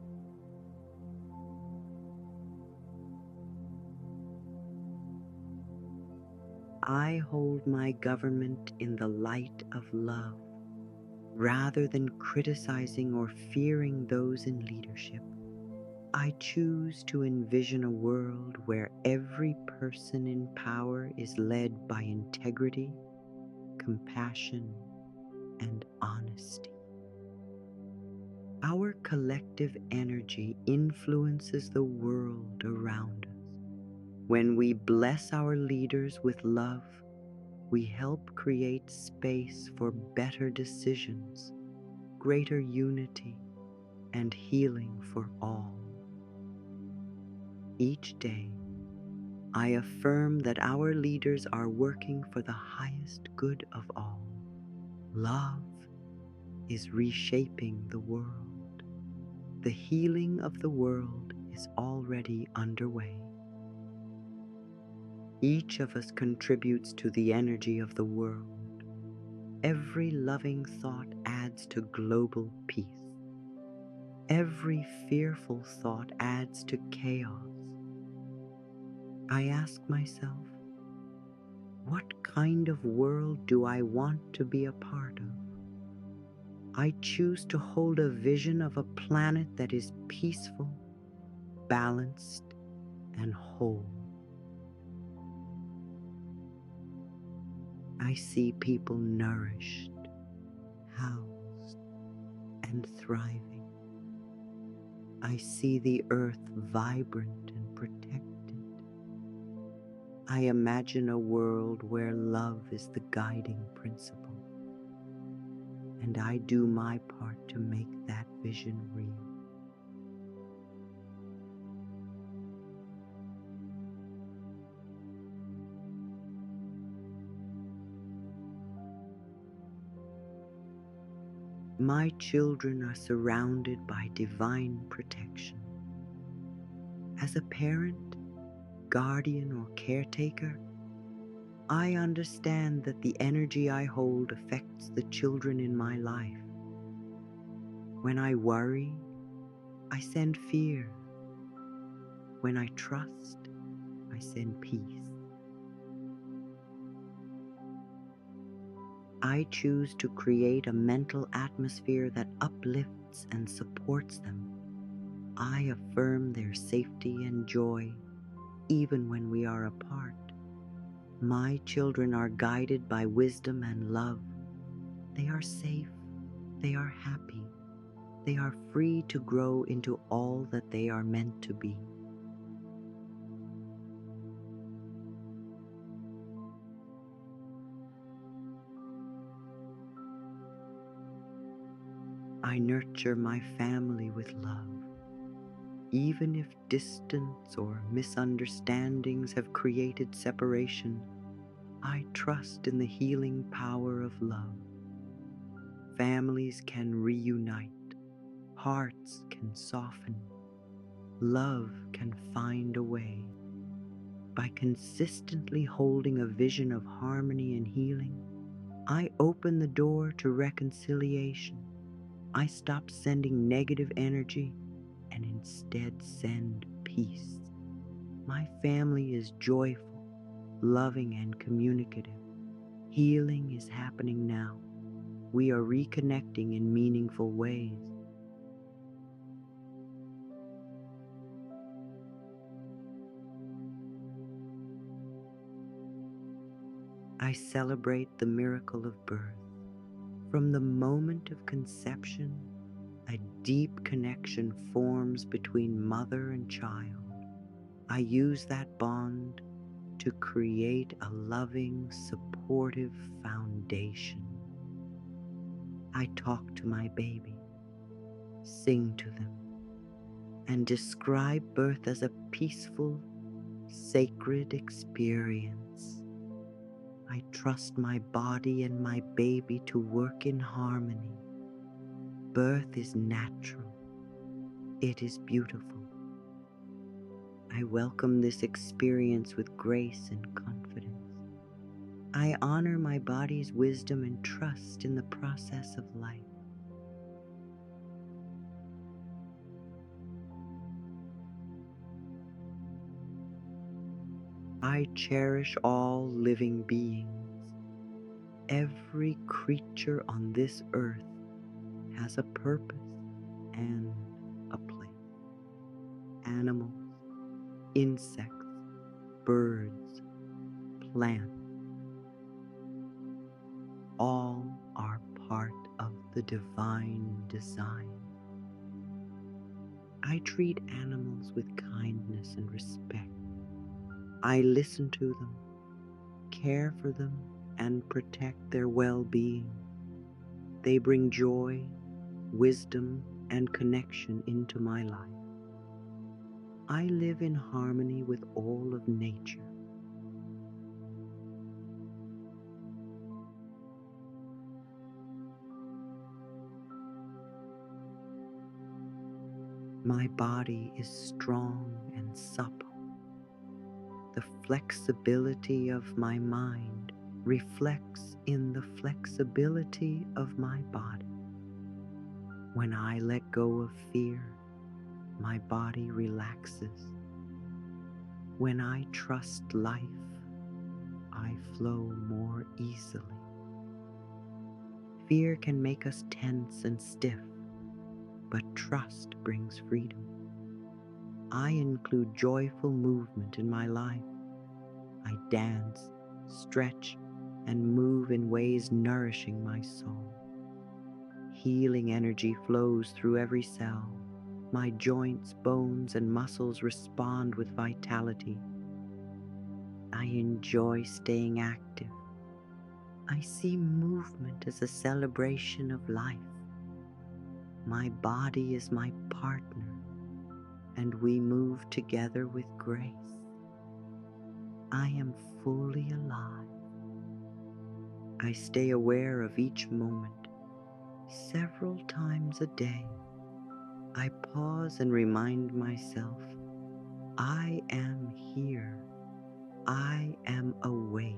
I hold my government in the light of love. Rather than criticizing or fearing those in leadership, I choose to envision a world where every person in power is led by integrity, compassion, and honesty. Our collective energy influences the world around us. When we bless our leaders with love, we help create space for better decisions, greater unity, and healing for all. Each day, I affirm that our leaders are working for the highest good of all. Love is reshaping the world. The healing of the world is already underway. Each of us contributes to the energy of the world. Every loving thought adds to global peace. Every fearful thought adds to chaos. I ask myself, what kind of world do I want to be a part of? I choose to hold a vision of a planet that is peaceful, balanced, and whole. I see people nourished, housed, and thriving. I see the earth vibrant and protected. I imagine a world where love is the guiding principle, and I do my part to make that vision real. My children are surrounded by divine protection. As a parent, guardian, or caretaker, I understand that the energy I hold affects the children in my life. When I worry, I send fear. When I trust, I send peace. I choose to create a mental atmosphere that uplifts and supports them. I affirm their safety and joy, even when we are apart. My children are guided by wisdom and love. They are safe. They are happy. They are free to grow into all that they are meant to be. I nurture my family with love. Even if distance or misunderstandings have created separation, I trust in the healing power of love. Families can reunite, hearts can soften, love can find a way. By consistently holding a vision of harmony and healing, I open the door to reconciliation. I stop sending negative energy and instead send peace. My family is joyful, loving, and communicative. Healing is happening now. We are reconnecting in meaningful ways. I celebrate the miracle of birth. From the moment of conception, a deep connection forms between mother and child. I use that bond to create a loving, supportive foundation. I talk to my baby, sing to them, and describe birth as a peaceful, sacred experience. I trust my body and my baby to work in harmony. Birth is natural. It is beautiful. I welcome this experience with grace and confidence. I honor my body's wisdom and trust in the process of life. I cherish all living beings. Every creature on this earth has a purpose and a place. Animals, insects, birds, plants, all are part of the divine design. I treat animals with kindness and respect. I listen to them, care for them, and protect their well-being. They bring joy, wisdom, and connection into my life. I live in harmony with all of nature. My body is strong and supple. The flexibility of my mind reflects in the flexibility of my body. When I let go of fear, my body relaxes. When I trust life, I flow more easily. Fear can make us tense and stiff, but trust brings freedom. I include joyful movement in my life. I dance, stretch, and move in ways nourishing my soul. Healing energy flows through every cell. My joints, bones, and muscles respond with vitality. I enjoy staying active. I see movement as a celebration of life. My body is my partner, and we move together with grace. I am fully alive. I stay aware of each moment. Several times a day, I pause and remind myself, I am here. I am awake.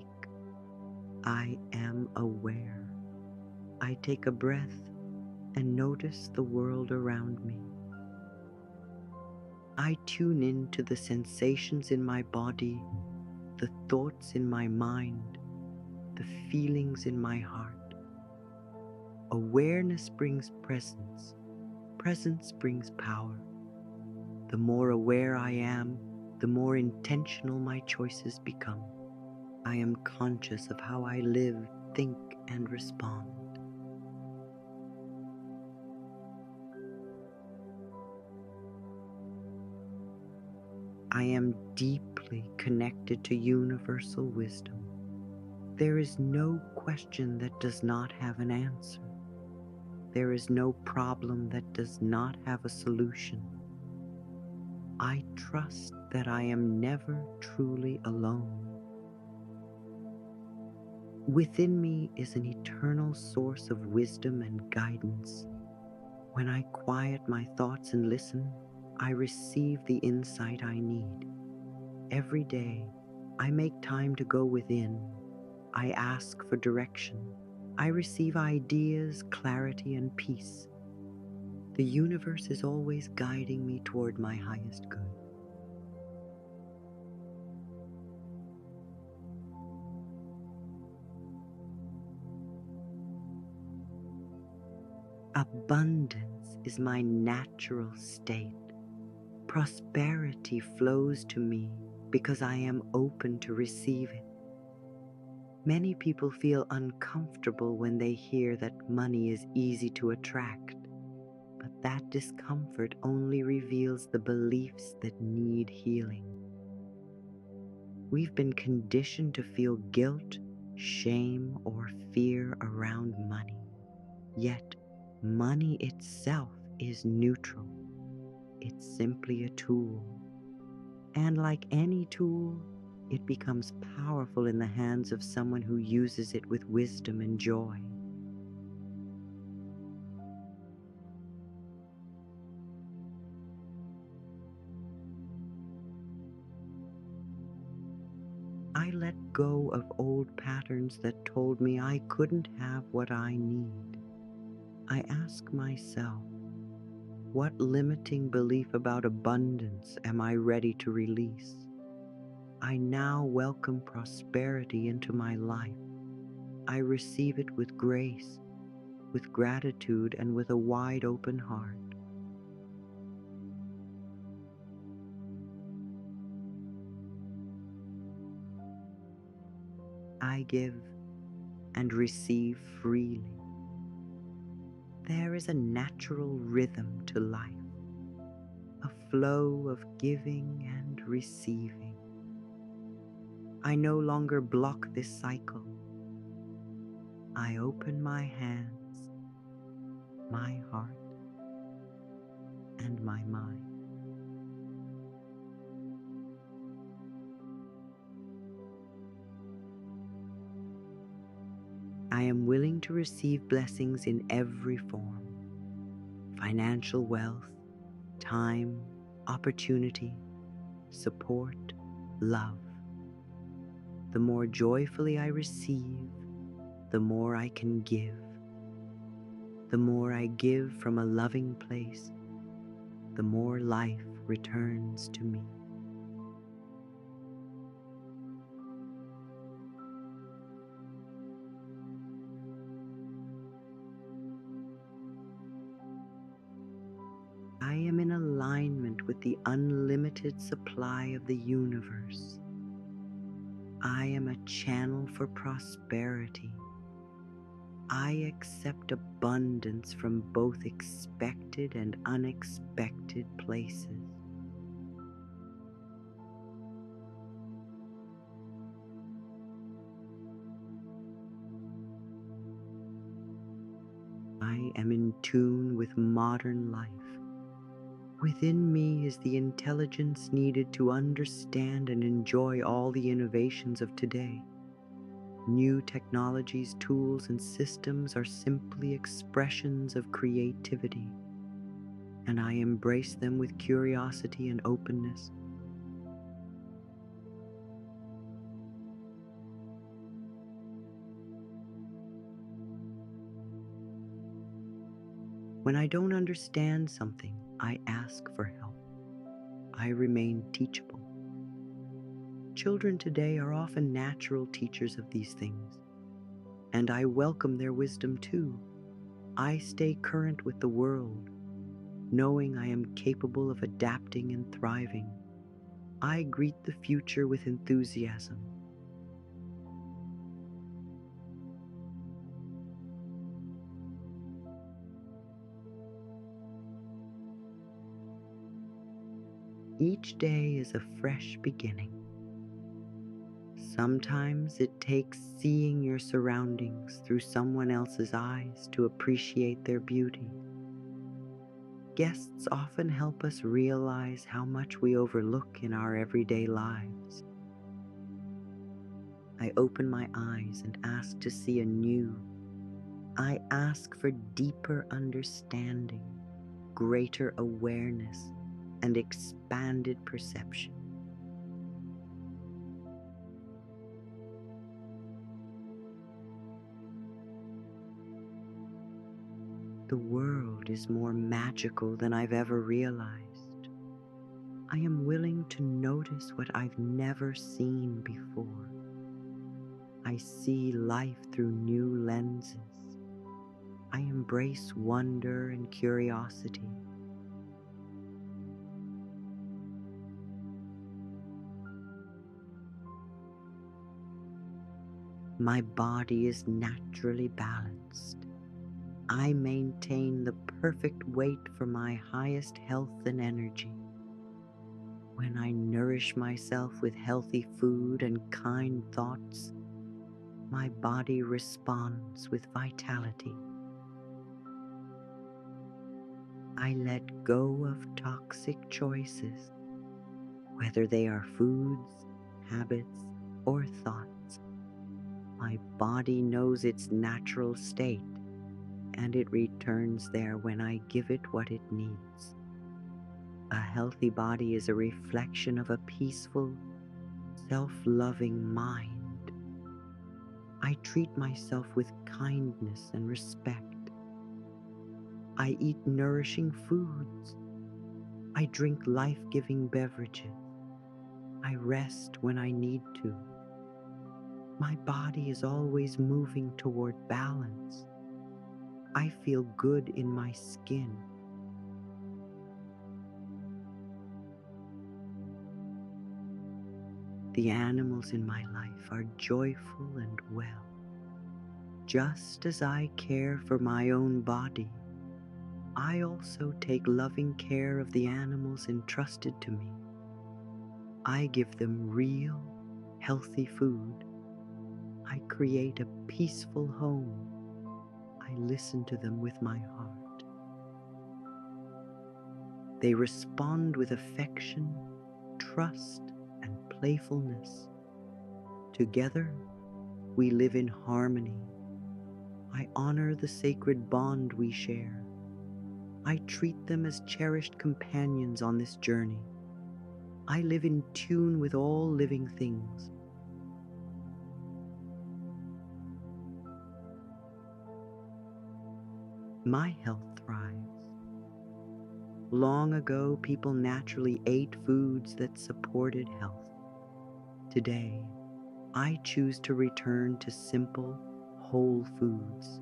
I am aware. I take a breath and notice the world around me. I tune in to the sensations in my body, the thoughts in my mind, the feelings in my heart. Awareness brings presence. Presence brings power. The more aware I am, the more intentional my choices become. I am conscious of how I live, think, and respond. I am deeply connected to universal wisdom. There is no question that does not have an answer. There is no problem that does not have a solution. I trust that I am never truly alone. Within me is an eternal source of wisdom and guidance. When I quiet my thoughts and listen, I receive the insight I need. Every day, I make time to go within. I ask for direction. I receive ideas, clarity, and peace. The universe is always guiding me toward my highest good. Abundance is my natural state. Prosperity flows to me because I am open to receive it. Many people feel uncomfortable when they hear that money is easy to attract, but that discomfort only reveals the beliefs that need healing. We've been conditioned to feel guilt, shame, or fear around money. Yet, money itself is neutral. It's simply a tool. And like any tool, it becomes powerful in the hands of someone who uses it with wisdom and joy. I let go of old patterns that told me I couldn't have what I need. I ask myself, what limiting belief about abundance am I ready to release? I now welcome prosperity into my life. I receive it with grace, with gratitude, and with a wide open heart. I give and receive freely. There is a natural rhythm to life, a flow of giving and receiving. I no longer block this cycle. I open my hands, my heart, and my mind. I am willing to receive blessings in every form: financial wealth, time, opportunity, support, love. The more joyfully I receive, the more I can give. The more I give from a loving place, the more life returns to me. I am in alignment with the unlimited supply of the universe. I am a channel for prosperity. I accept abundance from both expected and unexpected places. I am in tune with modern life. Within me is the intelligence needed to understand and enjoy all the innovations of today. New technologies, tools, and systems are simply expressions of creativity, and I embrace them with curiosity and openness. When I don't understand something, I ask for help. I remain teachable. Children today are often natural teachers of these things, and I welcome their wisdom too. I stay current with the world, knowing I am capable of adapting and thriving. I greet the future with enthusiasm. Each day is a fresh beginning. Sometimes it takes seeing your surroundings through someone else's eyes to appreciate their beauty. Guests often help us realize how much we overlook in our everyday lives. I open my eyes and ask to see anew. I ask for deeper understanding, greater awareness, and expanded perception. The world is more magical than I've ever realized. I am willing to notice what I've never seen before. I see life through new lenses. I embrace wonder and curiosity. My body is naturally balanced. I maintain the perfect weight for my highest health and energy. When I nourish myself with healthy food and kind thoughts, my body responds with vitality. I let go of toxic choices, whether they are foods, habits, or thoughts. My body knows its natural state, and it returns there when I give it what it needs. A healthy body is a reflection of a peaceful, self-loving mind. I treat myself with kindness and respect. I eat nourishing foods. I drink life-giving beverages. I rest when I need to. My body is always moving toward balance. I feel good in my skin. The animals in my life are joyful and well. Just as I care for my own body, I also take loving care of the animals entrusted to me. I give them real, healthy food. I create a peaceful home. I listen to them with my heart. They respond with affection, trust, and playfulness. Together, we live in harmony. I honor the sacred bond we share. I treat them as cherished companions on this journey. I live in tune with all living things. My health thrives. Long ago, people naturally ate foods that supported health. Today, I choose to return to simple, whole foods.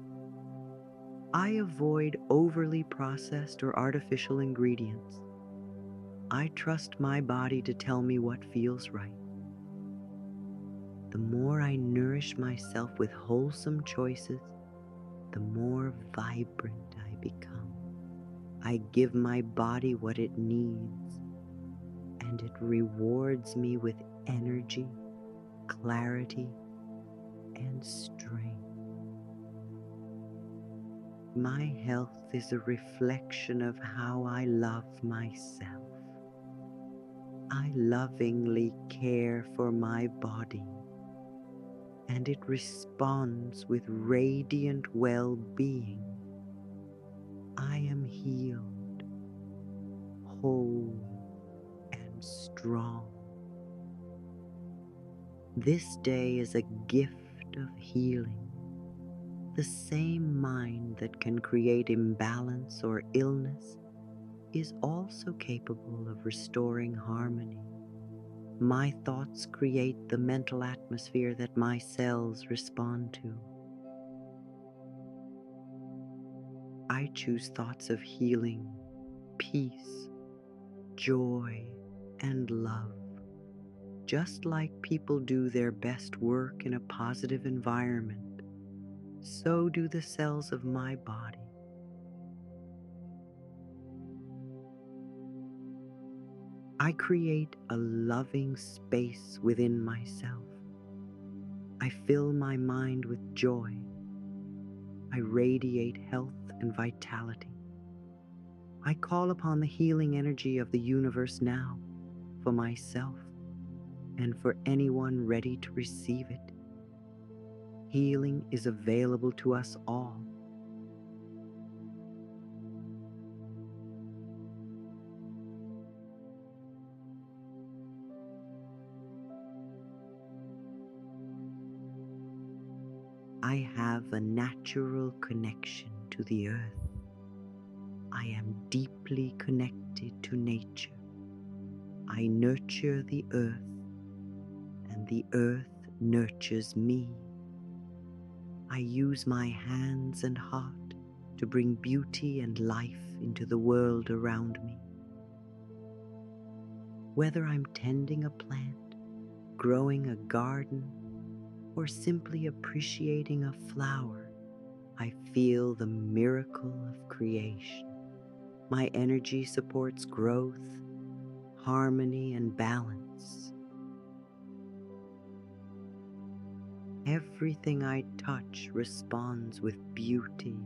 I avoid overly processed or artificial ingredients. I trust my body to tell me what feels right. The more I nourish myself with wholesome choices, the more vibrant I become. I give my body what it needs, and it rewards me with energy, clarity, and strength. My health is a reflection of how I love myself. I lovingly care for my body, and it responds with radiant well-being. I am healed, whole, and strong. This day is a gift of healing. The same mind that can create imbalance or illness is also capable of restoring harmony. My thoughts create the mental atmosphere that my cells respond to. I choose thoughts of healing, peace, joy, and love. Just like people do their best work in a positive environment, so do the cells of my body. I create a loving space within myself. I fill my mind with joy. I radiate health and vitality. I call upon the healing energy of the universe now for myself and for anyone ready to receive it. Healing is available to us all. I have a natural connection to the earth. I am deeply connected to nature. I nurture the earth, and the earth nurtures me. I use my hands and heart to bring beauty and life into the world around me. Whether I'm tending a plant, growing a garden, or simply appreciating a flower, I feel the miracle of creation. My energy supports growth, harmony, and balance. Everything I touch responds with beauty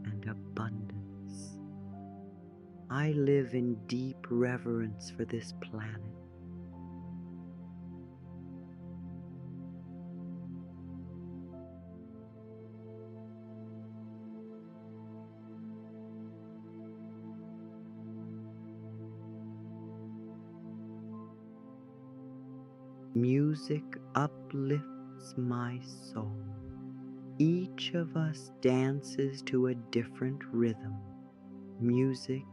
and abundance. I live in deep reverence for this planet. Music uplifts my soul. Each of us dances to a different rhythm. Music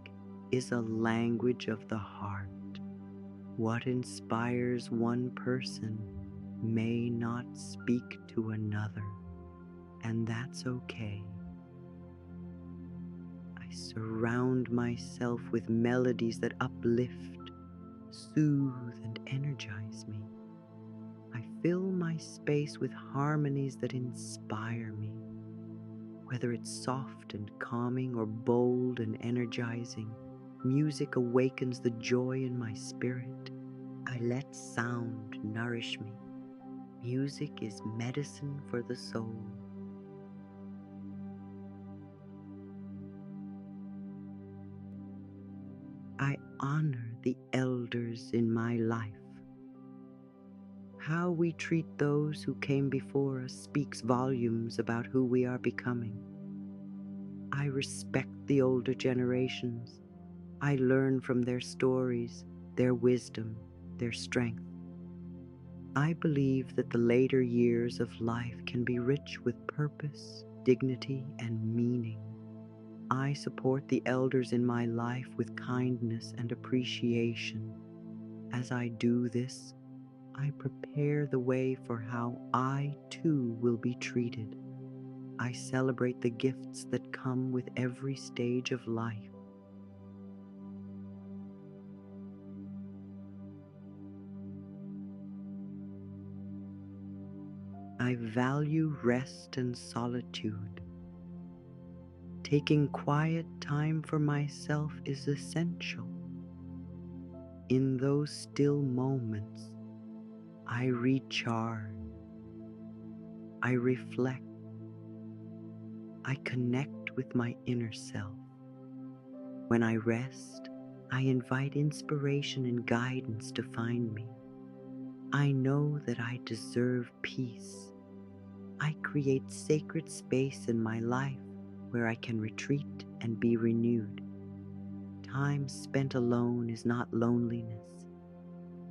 is a language of the heart. What inspires one person may not speak to another, and that's okay. I surround myself with melodies that uplift, soothe, and energize me. I fill my space with harmonies that inspire me. Whether it's soft and calming or bold and energizing, music awakens the joy in my spirit. I let sound nourish me. Music is medicine for the soul. I honor the elders in my life. How we treat those who came before us speaks volumes about who we are becoming. I respect the older generations. I learn from their stories, their wisdom, their strength. I believe that the later years of life can be rich with purpose, dignity, and meaning. I support the elders in my life with kindness and appreciation. As I do this, I prepare the way for how I too will be treated. I celebrate the gifts that come with every stage of life. I value rest and solitude. Taking quiet time for myself is essential. In those still moments, I recharge, I reflect, I connect with my inner self. When I rest, I invite inspiration and guidance to find me. I know that I deserve peace. I create sacred space in my life where I can retreat and be renewed. Time spent alone is not loneliness,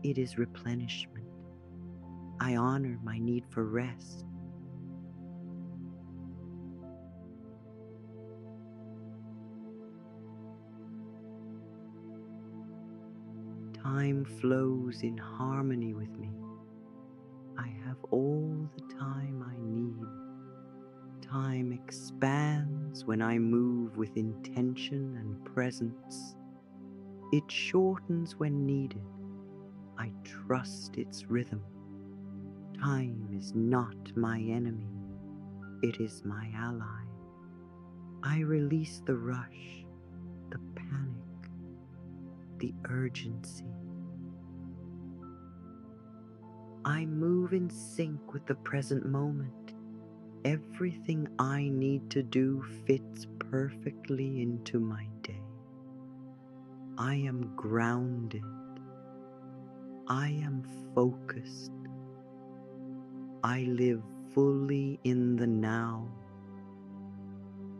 it is replenishment. I honor my need for rest. Time flows in harmony with me. I have all the time I need. Time expands when I move with intention and presence. It shortens when needed. I trust its rhythm. Time is not my enemy. It is my ally. I release the rush, the panic, the urgency. I move in sync with the present moment. Everything I need to do fits perfectly into my day. I am grounded. I am focused. I live fully in the now,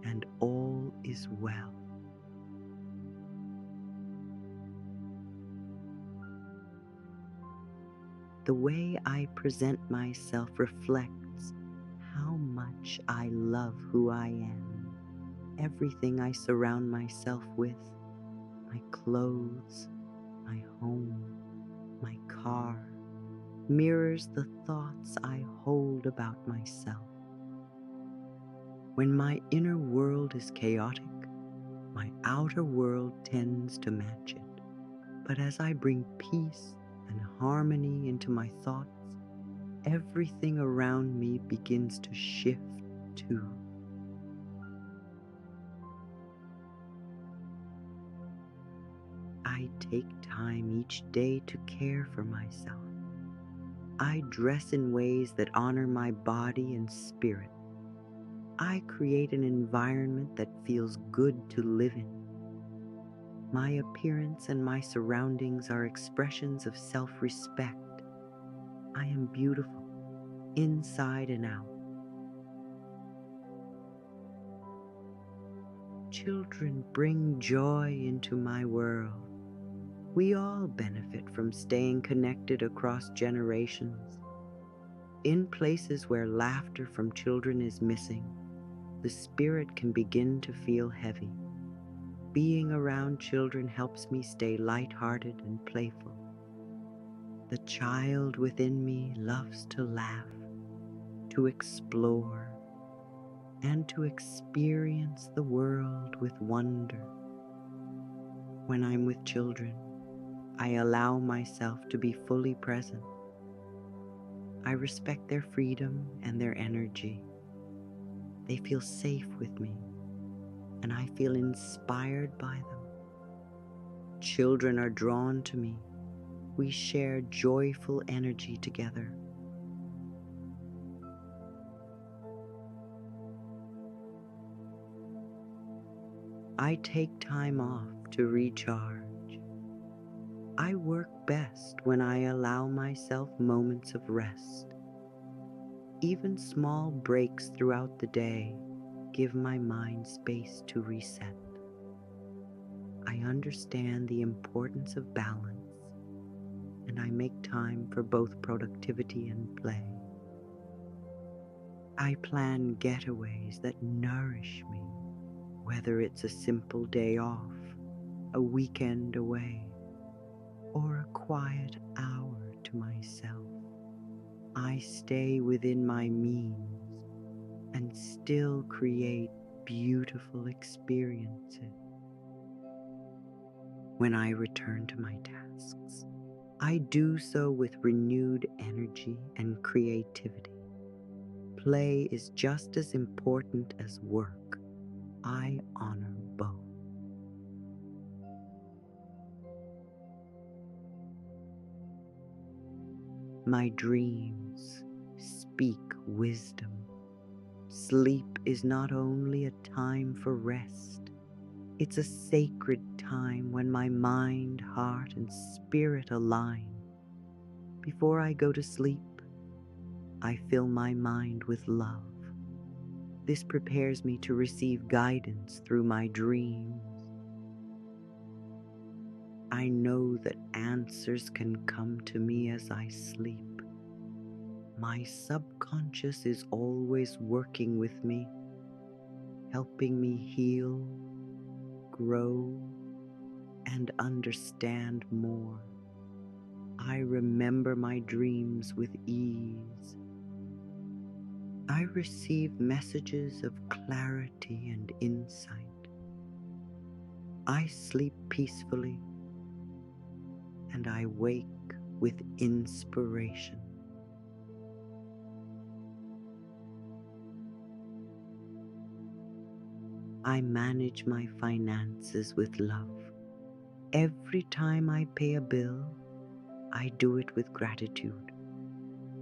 and all is well. The way I present myself reflects how much I love who I am. Everything I surround myself with, my clothes, my home, my car, mirrors the thoughts I hold about myself. When my inner world is chaotic, my outer world tends to match it. But as I bring peace and harmony into my thoughts, everything around me begins to shift too. I take time each day to care for myself. I dress in ways that honor my body and spirit. I create an environment that feels good to live in. My appearance and my surroundings are expressions of self-respect. I am beautiful, inside and out. Children bring joy into my world. We all benefit from staying connected across generations. In places where laughter from children is missing, the spirit can begin to feel heavy. Being around children helps me stay lighthearted and playful. The child within me loves to laugh, to explore, and to experience the world with wonder. When I'm with children, I allow myself to be fully present. I respect their freedom and their energy. They feel safe with me, and I feel inspired by them. Children are drawn to me. We share joyful energy together. I take time off to recharge. I work best when I allow myself moments of rest. Even small breaks throughout the day give my mind space to reset. I understand the importance of balance, and I make time for both productivity and play. I plan getaways that nourish me, whether it's a simple day off, a weekend away, or a quiet hour to myself. I stay within my means and still create beautiful experiences. When I return to my tasks, I do so with renewed energy and creativity. Play is just as important as work. I honor both. My dreams speak wisdom. Sleep is not only a time for rest, it's a sacred time when my mind, heart, and spirit align. Before I go to sleep, I fill my mind with love. This prepares me to receive guidance through my dreams. I know that answers can come to me as I sleep. My subconscious is always working with me, helping me heal, grow, and understand more. I remember my dreams with ease. I receive messages of clarity and insight. I sleep peacefully, and I wake with inspiration. I manage my finances with love. Every time I pay a bill, I do it with gratitude.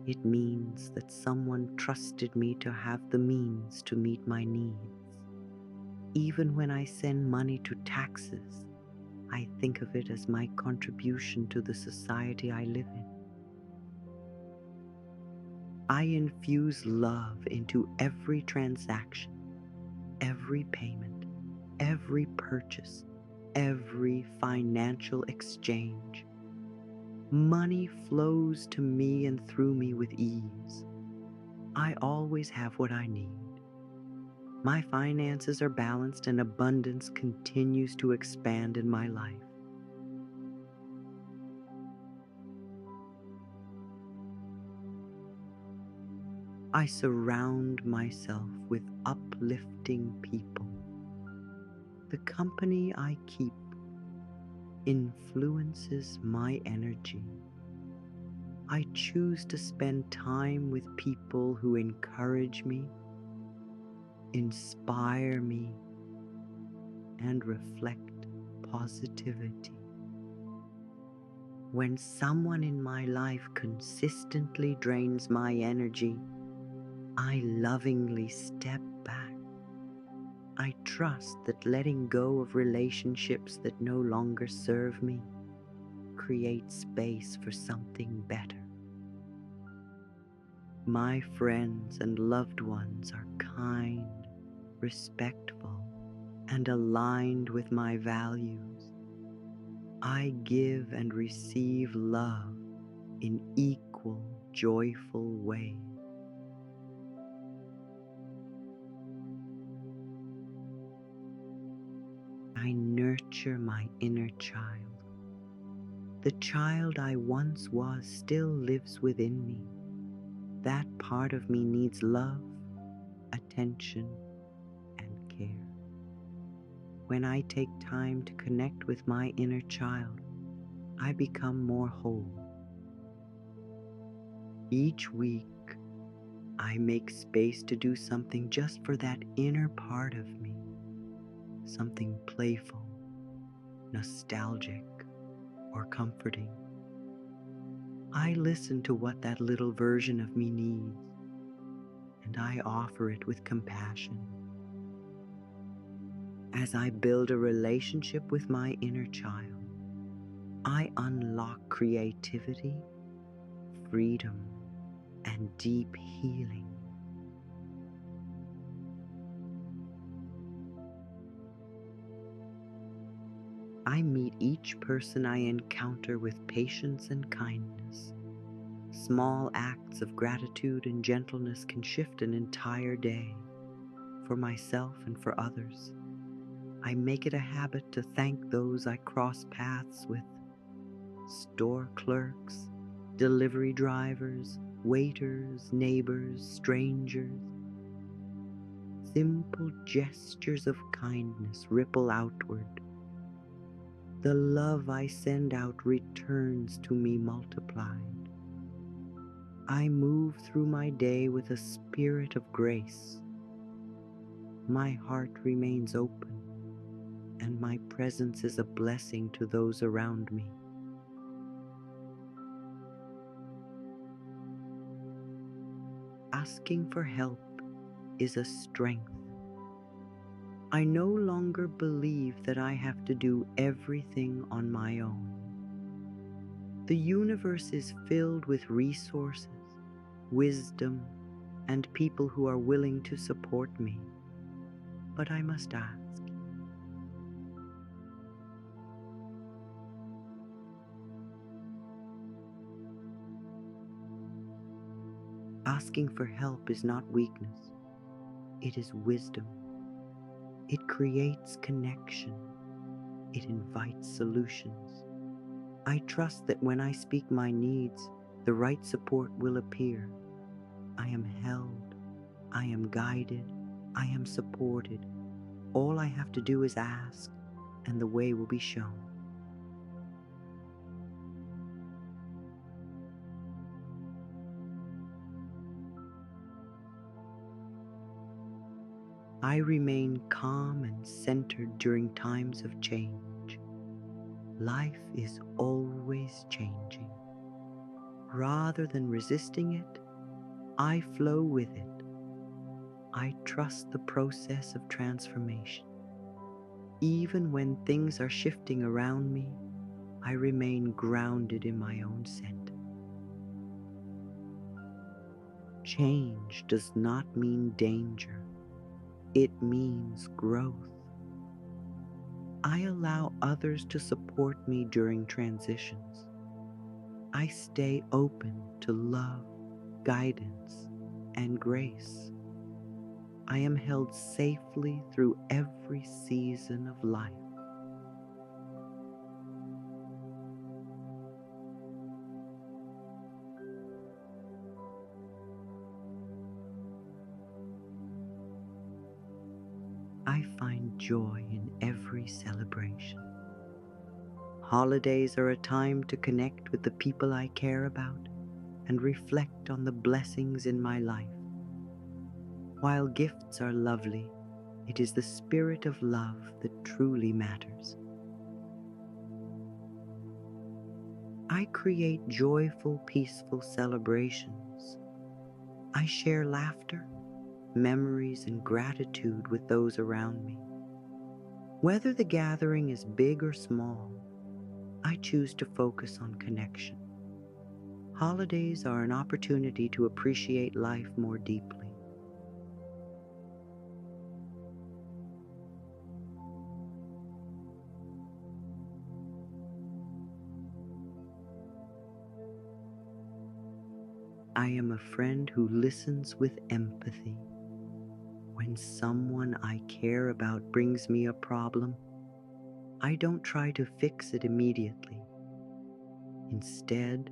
It means that someone trusted me to have the means to meet my needs. Even when I send money to taxes, I think of it as my contribution to the society I live in. I infuse love into every transaction, every payment, every purchase, every financial exchange. Money flows to me and through me with ease. I always have what I need. My finances are balanced and abundance continues to expand in my life. I surround myself with uplifting people. The company I keep influences my energy. I choose to spend time with people who encourage me, inspire me, and reflect positivity. When someone in my life consistently drains my energy, I lovingly step back. I trust that letting go of relationships that no longer serve me creates space for something better. My friends and loved ones are kind, respectful, and aligned with my values. I give and receive love in equal, joyful ways. I nurture my inner child. The child I once was still lives within me. That part of me needs love, attention, and care. When I take time to connect with my inner child, I become more whole. Each week, I make space to do something just for that inner part of me, something playful, nostalgic, or comforting. I listen to what that little version of me needs, and I offer it with compassion. As I build a relationship with my inner child, I unlock creativity, freedom, and deep healing. I meet each person I encounter with patience and kindness. Small acts of gratitude and gentleness can shift an entire day, for myself and for others. I make it a habit to thank those I cross paths with: store clerks, delivery drivers, waiters, neighbors, strangers. Simple gestures of kindness ripple outward. The love I send out returns to me multiplied. I move through my day with a spirit of grace. My heart remains open, and my presence is a blessing to those around me. Asking for help is a strength. I no longer believe that I have to do everything on my own. The universe is filled with resources, wisdom, and people who are willing to support me. But I must ask. Asking for help is not weakness, it is wisdom. It creates connection. It invites solutions. I trust that when I speak my needs, the right support will appear. I am held. I am guided. I am supported. All I have to do is ask, and the way will be shown. I remain calm and centered during times of change. Life is always changing. Rather than resisting it, I flow with it. I trust the process of transformation. Even when things are shifting around me, I remain grounded in my own center. Change does not mean danger. It means growth. I allow others to support me during transitions. I stay open to love, guidance, and grace. I am held safely through every season of life. I find joy in every celebration. Holidays are a time to connect with the people I care about and reflect on the blessings in my life. While gifts are lovely, it is the spirit of love that truly matters. I create joyful, peaceful celebrations. I share laughter, memories, and gratitude with those around me. Whether the gathering is big or small, I choose to focus on connection. Holidays are an opportunity to appreciate life more deeply. I am a friend who listens with empathy. When someone I care about brings me a problem, I don't try to fix it immediately. Instead,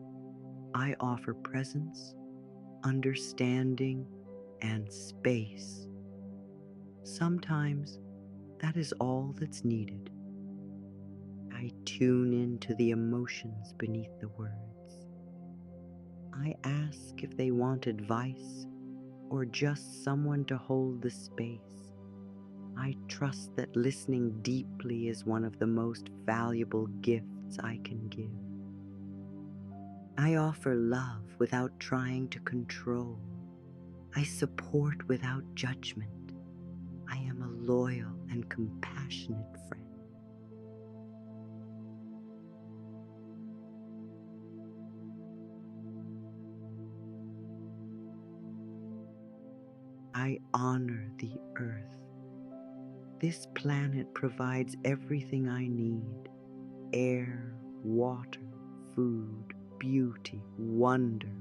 I offer presence, understanding, and space. Sometimes that is all that's needed. I tune into the emotions beneath the words. I ask if they want advice or just someone to hold the space. I trust that listening deeply is one of the most valuable gifts I can give. I offer love without trying to control. I support without judgment. I am a loyal and compassionate friend. I honor the earth. This planet provides everything I need: air, water, food, beauty, wonder.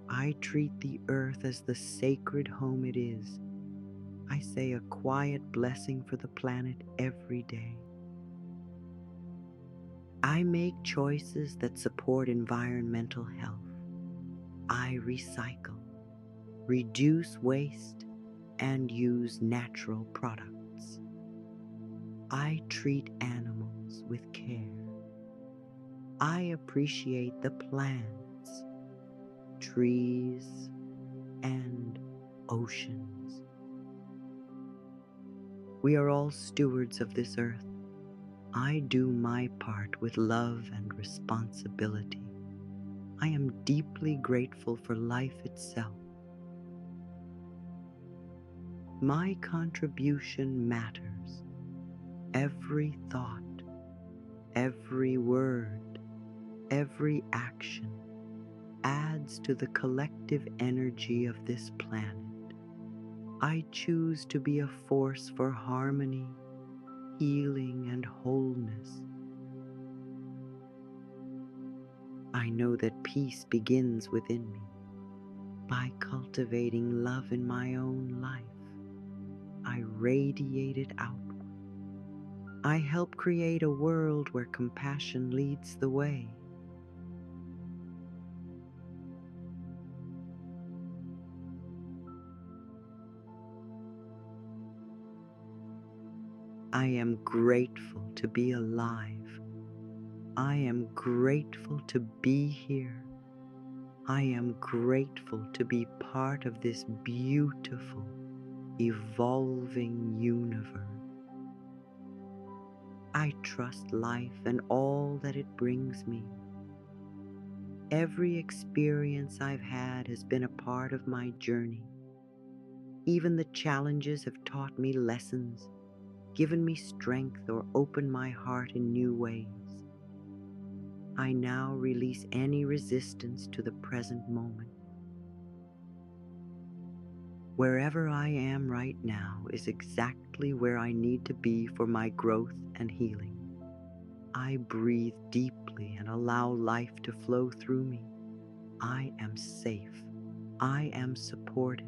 I treat the earth as the sacred home it is. I say a quiet blessing for the planet every day. I make choices that support environmental health. I recycle, reduce waste, and use natural products. I treat animals with care. I appreciate the plants, trees, and oceans. We are all stewards of this earth. I do my part with love and responsibility. I am deeply grateful for life itself. My contribution matters. Every thought, every word, every action adds to the collective energy of this planet. I choose to be a force for harmony, healing, and wholeness. I know that peace begins within me. By cultivating love in my own life, I radiate it outward. I help create a world where compassion leads the way. I am grateful to be alive. I am grateful to be here. I am grateful to be part of this beautiful, evolving universe. I trust life and all that it brings me. Every experience I've had has been a part of my journey. Even the challenges have taught me lessons, given me strength, or opened my heart in new ways. I now release any resistance to the present moment. Wherever I am right now is exactly where I need to be for my growth and healing. I breathe deeply and allow life to flow through me. I am safe. I am supported.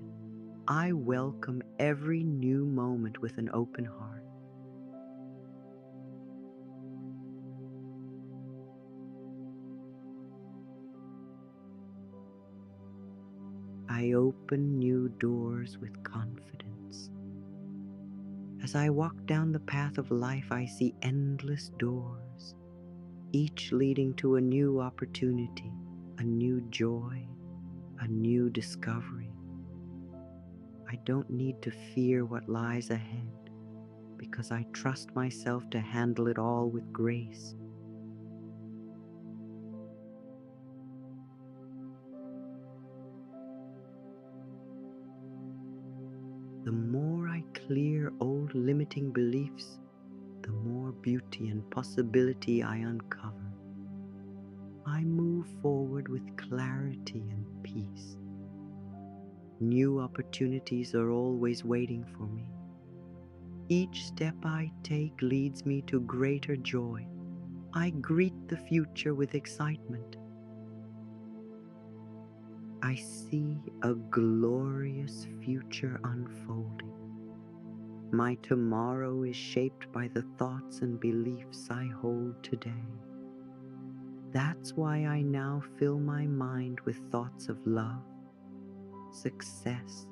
I welcome every new moment with an open heart. I open new doors with confidence. As I walk down the path of life, I see endless doors, each leading to a new opportunity, a new joy, a new discovery. I don't need to fear what lies ahead because I trust myself to handle it all with grace. The more I clear old limiting beliefs, the more beauty and possibility I uncover. I move forward with clarity and peace. New opportunities are always waiting for me. Each step I take leads me to greater joy. I greet the future with excitement. I see a glorious future unfolding. My tomorrow is shaped by the thoughts and beliefs I hold today. That's why I now fill my mind with thoughts of love, success,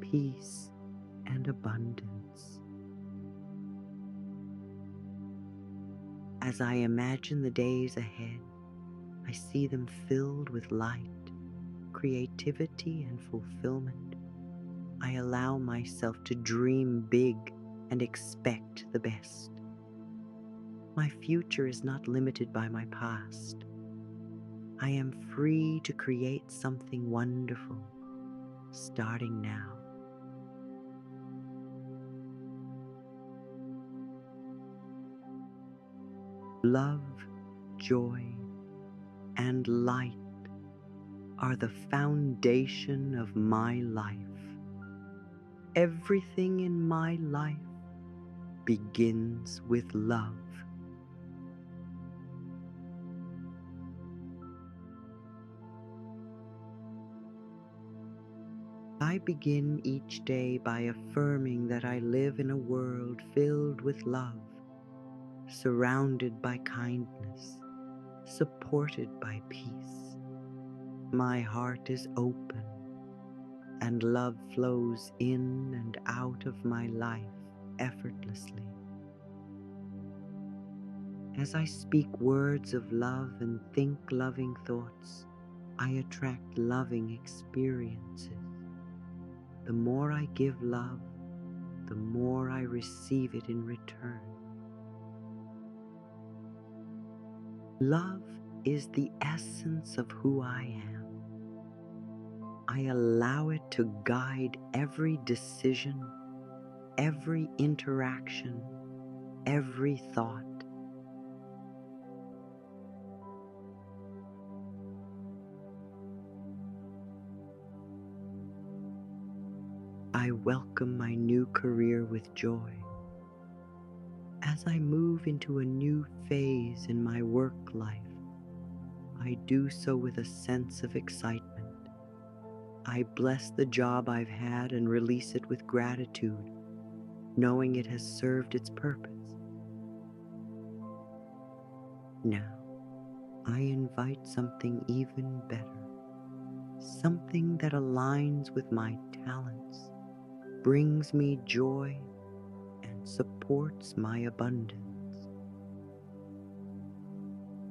peace, and abundance. As I imagine the days ahead, I see them filled with light, creativity, and fulfillment. I allow myself to dream big and expect the best. My future is not limited by my past. I am free to create something wonderful, starting now. Love, joy, and light are the foundation of my life. Everything in my life begins with love. I begin each day by affirming that I live in a world filled with love, surrounded by kindness, supported by peace. My heart is open, and love flows in and out of my life effortlessly. As I speak words of love and think loving thoughts, I attract loving experiences. The more I give love, the more I receive it in return. Love is the essence of who I am. I allow it to guide every decision, every interaction, every thought. I welcome my new career with joy. As I move into a new phase in my work life, I do so with a sense of excitement. I bless the job I've had and release it with gratitude, knowing it has served its purpose. Now, I invite something even better, something that aligns with my talents, brings me joy, and supports my abundance.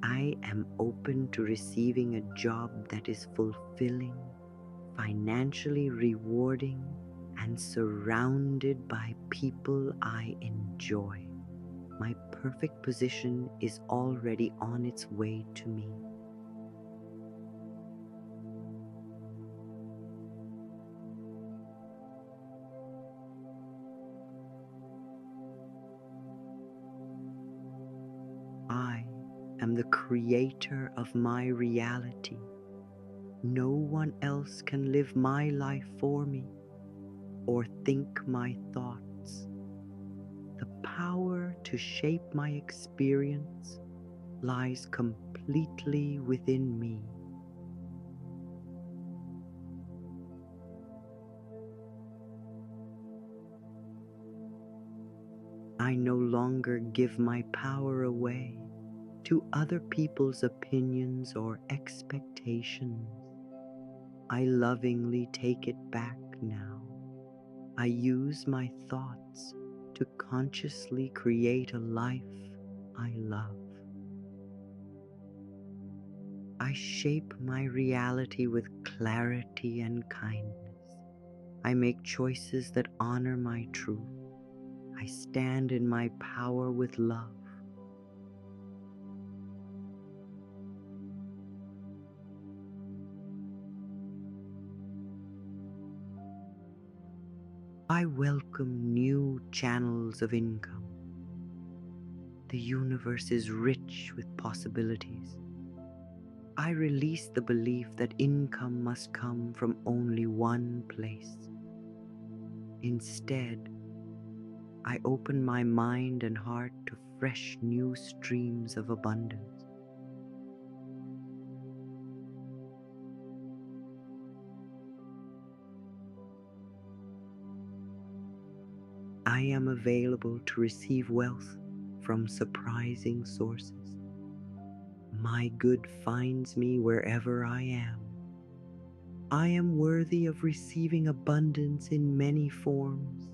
I am open to receiving a job that is fulfilling, financially rewarding, and surrounded by people I enjoy. My perfect position is already on its way to me. am the creator of my reality. No one else can live my life for me or think my thoughts. The power to shape my experience lies completely within me. I no longer give my power away to other people's opinions or expectations. I lovingly take it back now. I use my thoughts to consciously create a life I love. I shape my reality with clarity and kindness. I make choices that honor my truth. I stand in my power with love. I welcome new channels of income. The universe is rich with possibilities. I release the belief that income must come from only one place. Instead, I open my mind and heart to fresh new streams of abundance. I am available to receive wealth from surprising sources. My good finds me wherever I am. I am worthy of receiving abundance in many forms.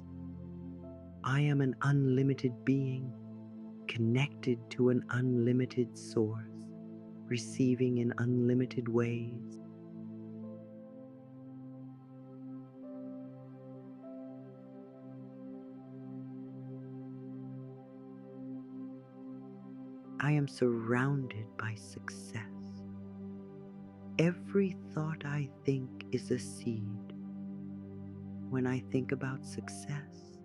I am an unlimited being, connected to an unlimited source, receiving in unlimited ways. I am surrounded by success. Every thought I think is a seed. When I think about success,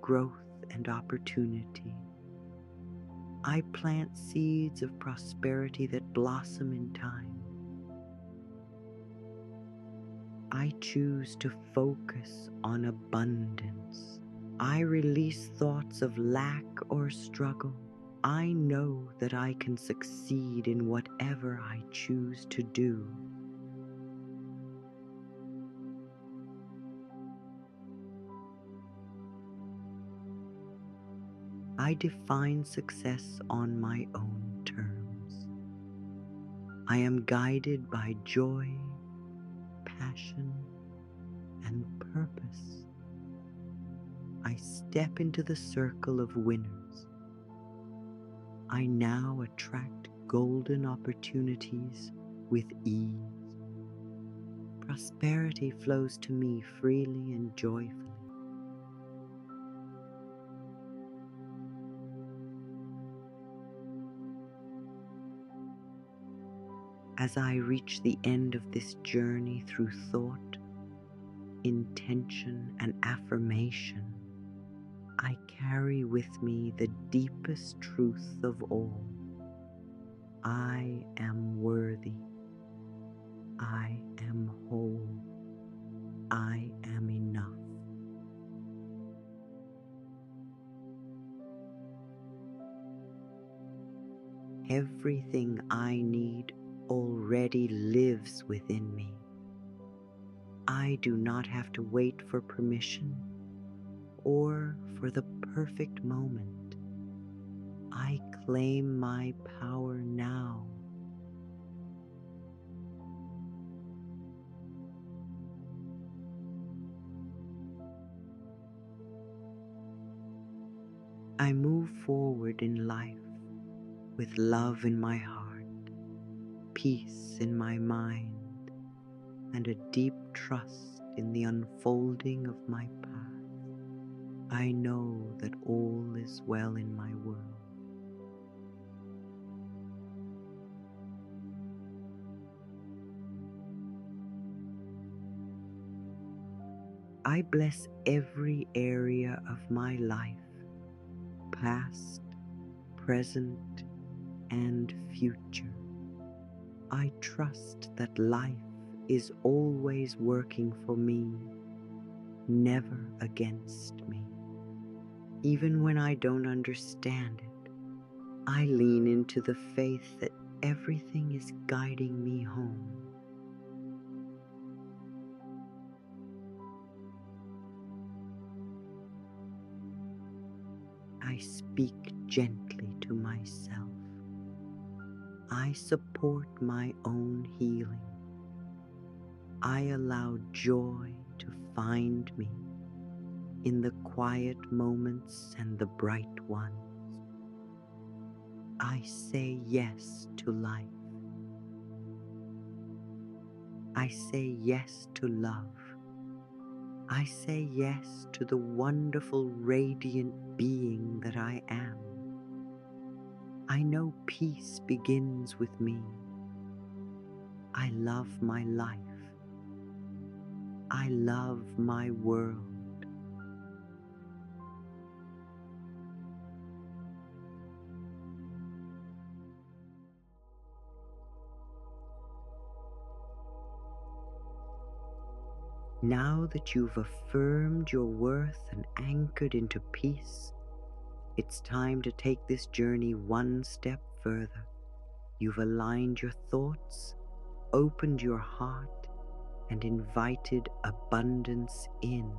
growth, and opportunity, I plant seeds of prosperity that blossom in time. I choose to focus on abundance. I release thoughts of lack or struggle. I know that I can succeed in whatever I choose to do. I define success on my own terms. I am guided by joy, passion, and purpose. I step into the circle of winners. I now attract golden opportunities with ease. Prosperity flows to me freely and joyfully. As I reach the end of this journey through thought, intention, and affirmation, I carry with me the deepest truth of all. I am worthy. I am whole. I am enough. Everything I need already lives within me. I do not have to wait for permission or for the perfect moment. I claim my power now. I move forward in life with love in my heart, peace in my mind, and a deep trust in the unfolding of my path. I know that all is well in my world. I bless every area of my life, past, present, and future. I trust that life is always working for me, never against me. Even when I don't understand it, I lean into the faith that everything is guiding me home. I speak gently to myself. I support my own healing. I allow joy to find me in the quiet moments and the bright ones. I say yes to life. I say yes to love. I say yes to the wonderful, radiant being that I am. I know peace begins with me. I love my life. I love my world. Now that you've affirmed your worth and anchored into peace, it's time to take this journey one step further. You've aligned your thoughts, opened your heart, and invited abundance in.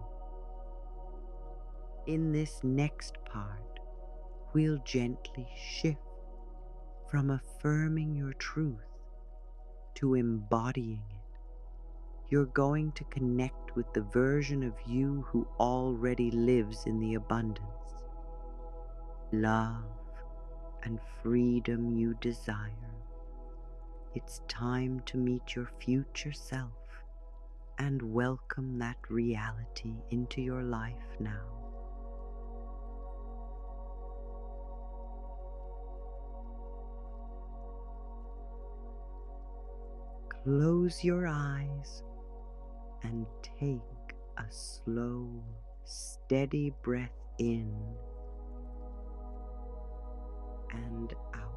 In this next part, we'll gently shift from affirming your truth to embodying it. You're going to connect with the version of you who already lives in the abundance, love, and freedom you desire. It's time to meet your future self and welcome that reality into your life now. Close your eyes and take a slow, steady breath in and out.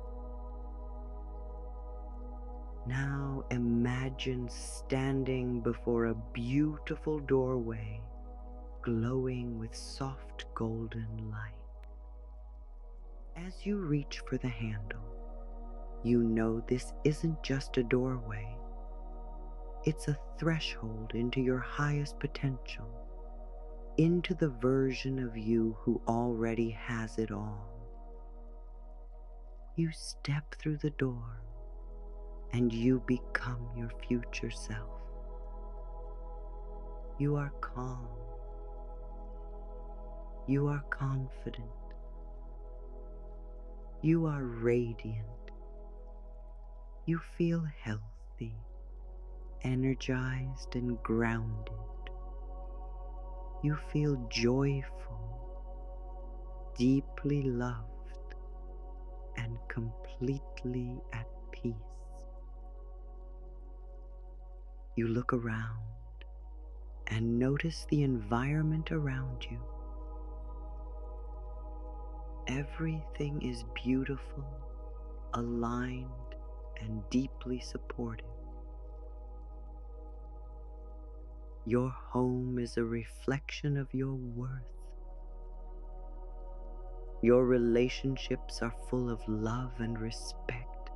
Now imagine standing before a beautiful doorway glowing with soft golden light. As you reach for the handle, you know this isn't just a doorway. It's a threshold into your highest potential, into the version of you who already has it all. You step through the door and you become your future self. You are calm. You are confident. You are radiant. You feel healthy, energized, and grounded. You feel joyful, deeply loved, and completely at peace. You look around and notice the environment around you. Everything is beautiful, aligned, and deeply supportive. Your home is a reflection of your worth. Your relationships are full of love and respect,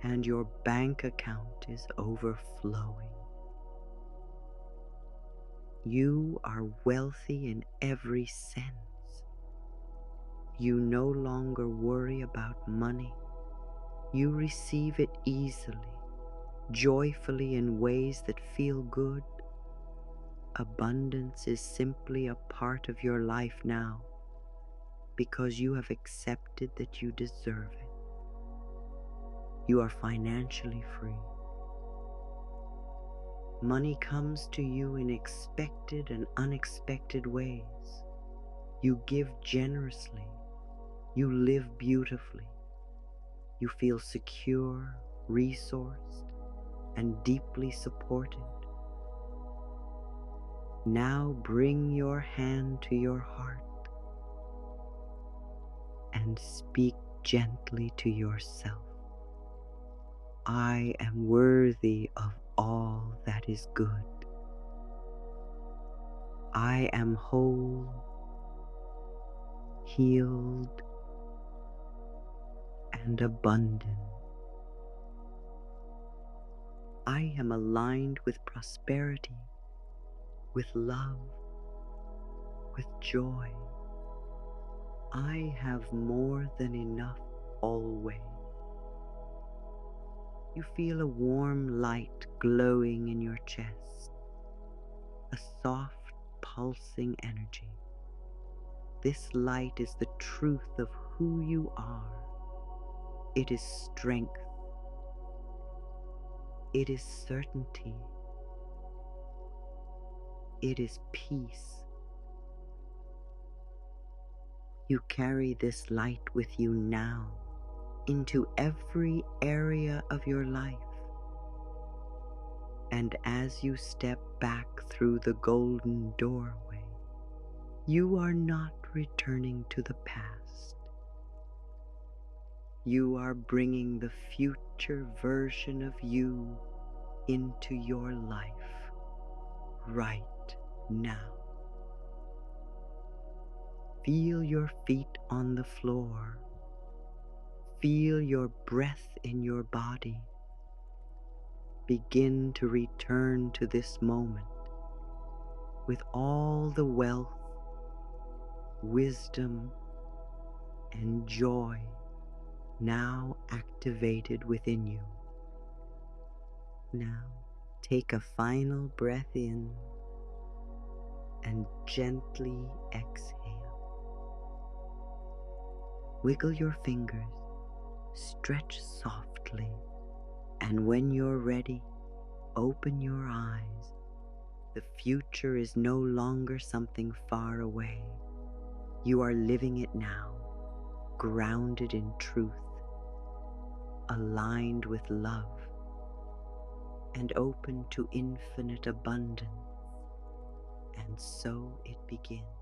and your bank account is overflowing. You are wealthy in every sense. You no longer worry about money. You receive it easily, joyfully in ways that feel good. Abundance is simply a part of your life now because you have accepted that you deserve it. You are financially free. Money comes to you in expected and unexpected ways. You give generously. You live beautifully. You feel secure, resourced, and deeply supported. Now bring your hand to your heart and speak gently to yourself, I am worthy of all that is good. I am whole, healed, and abundant. I am aligned with prosperity, with love, with joy. I have more than enough always. You feel a warm light glowing in your chest, a soft pulsing energy. This light is the truth of who you are. It is strength. It is certainty. It is peace. You carry this light with you now into every area of your life. And as you step back through the golden doorway, you are not returning to the past. You are bringing the future version of you into your life right now. Feel your feet on the floor. Feel your breath in your body. Begin to return to this moment with all the wealth, wisdom, and joy now activated within you. Now, take a final breath in and gently exhale. Wiggle your fingers, stretch softly, and when you're ready, open your eyes. The future is no longer something far away. You are living it now, grounded in truth, aligned with love, and open to infinite abundance. And so it begins.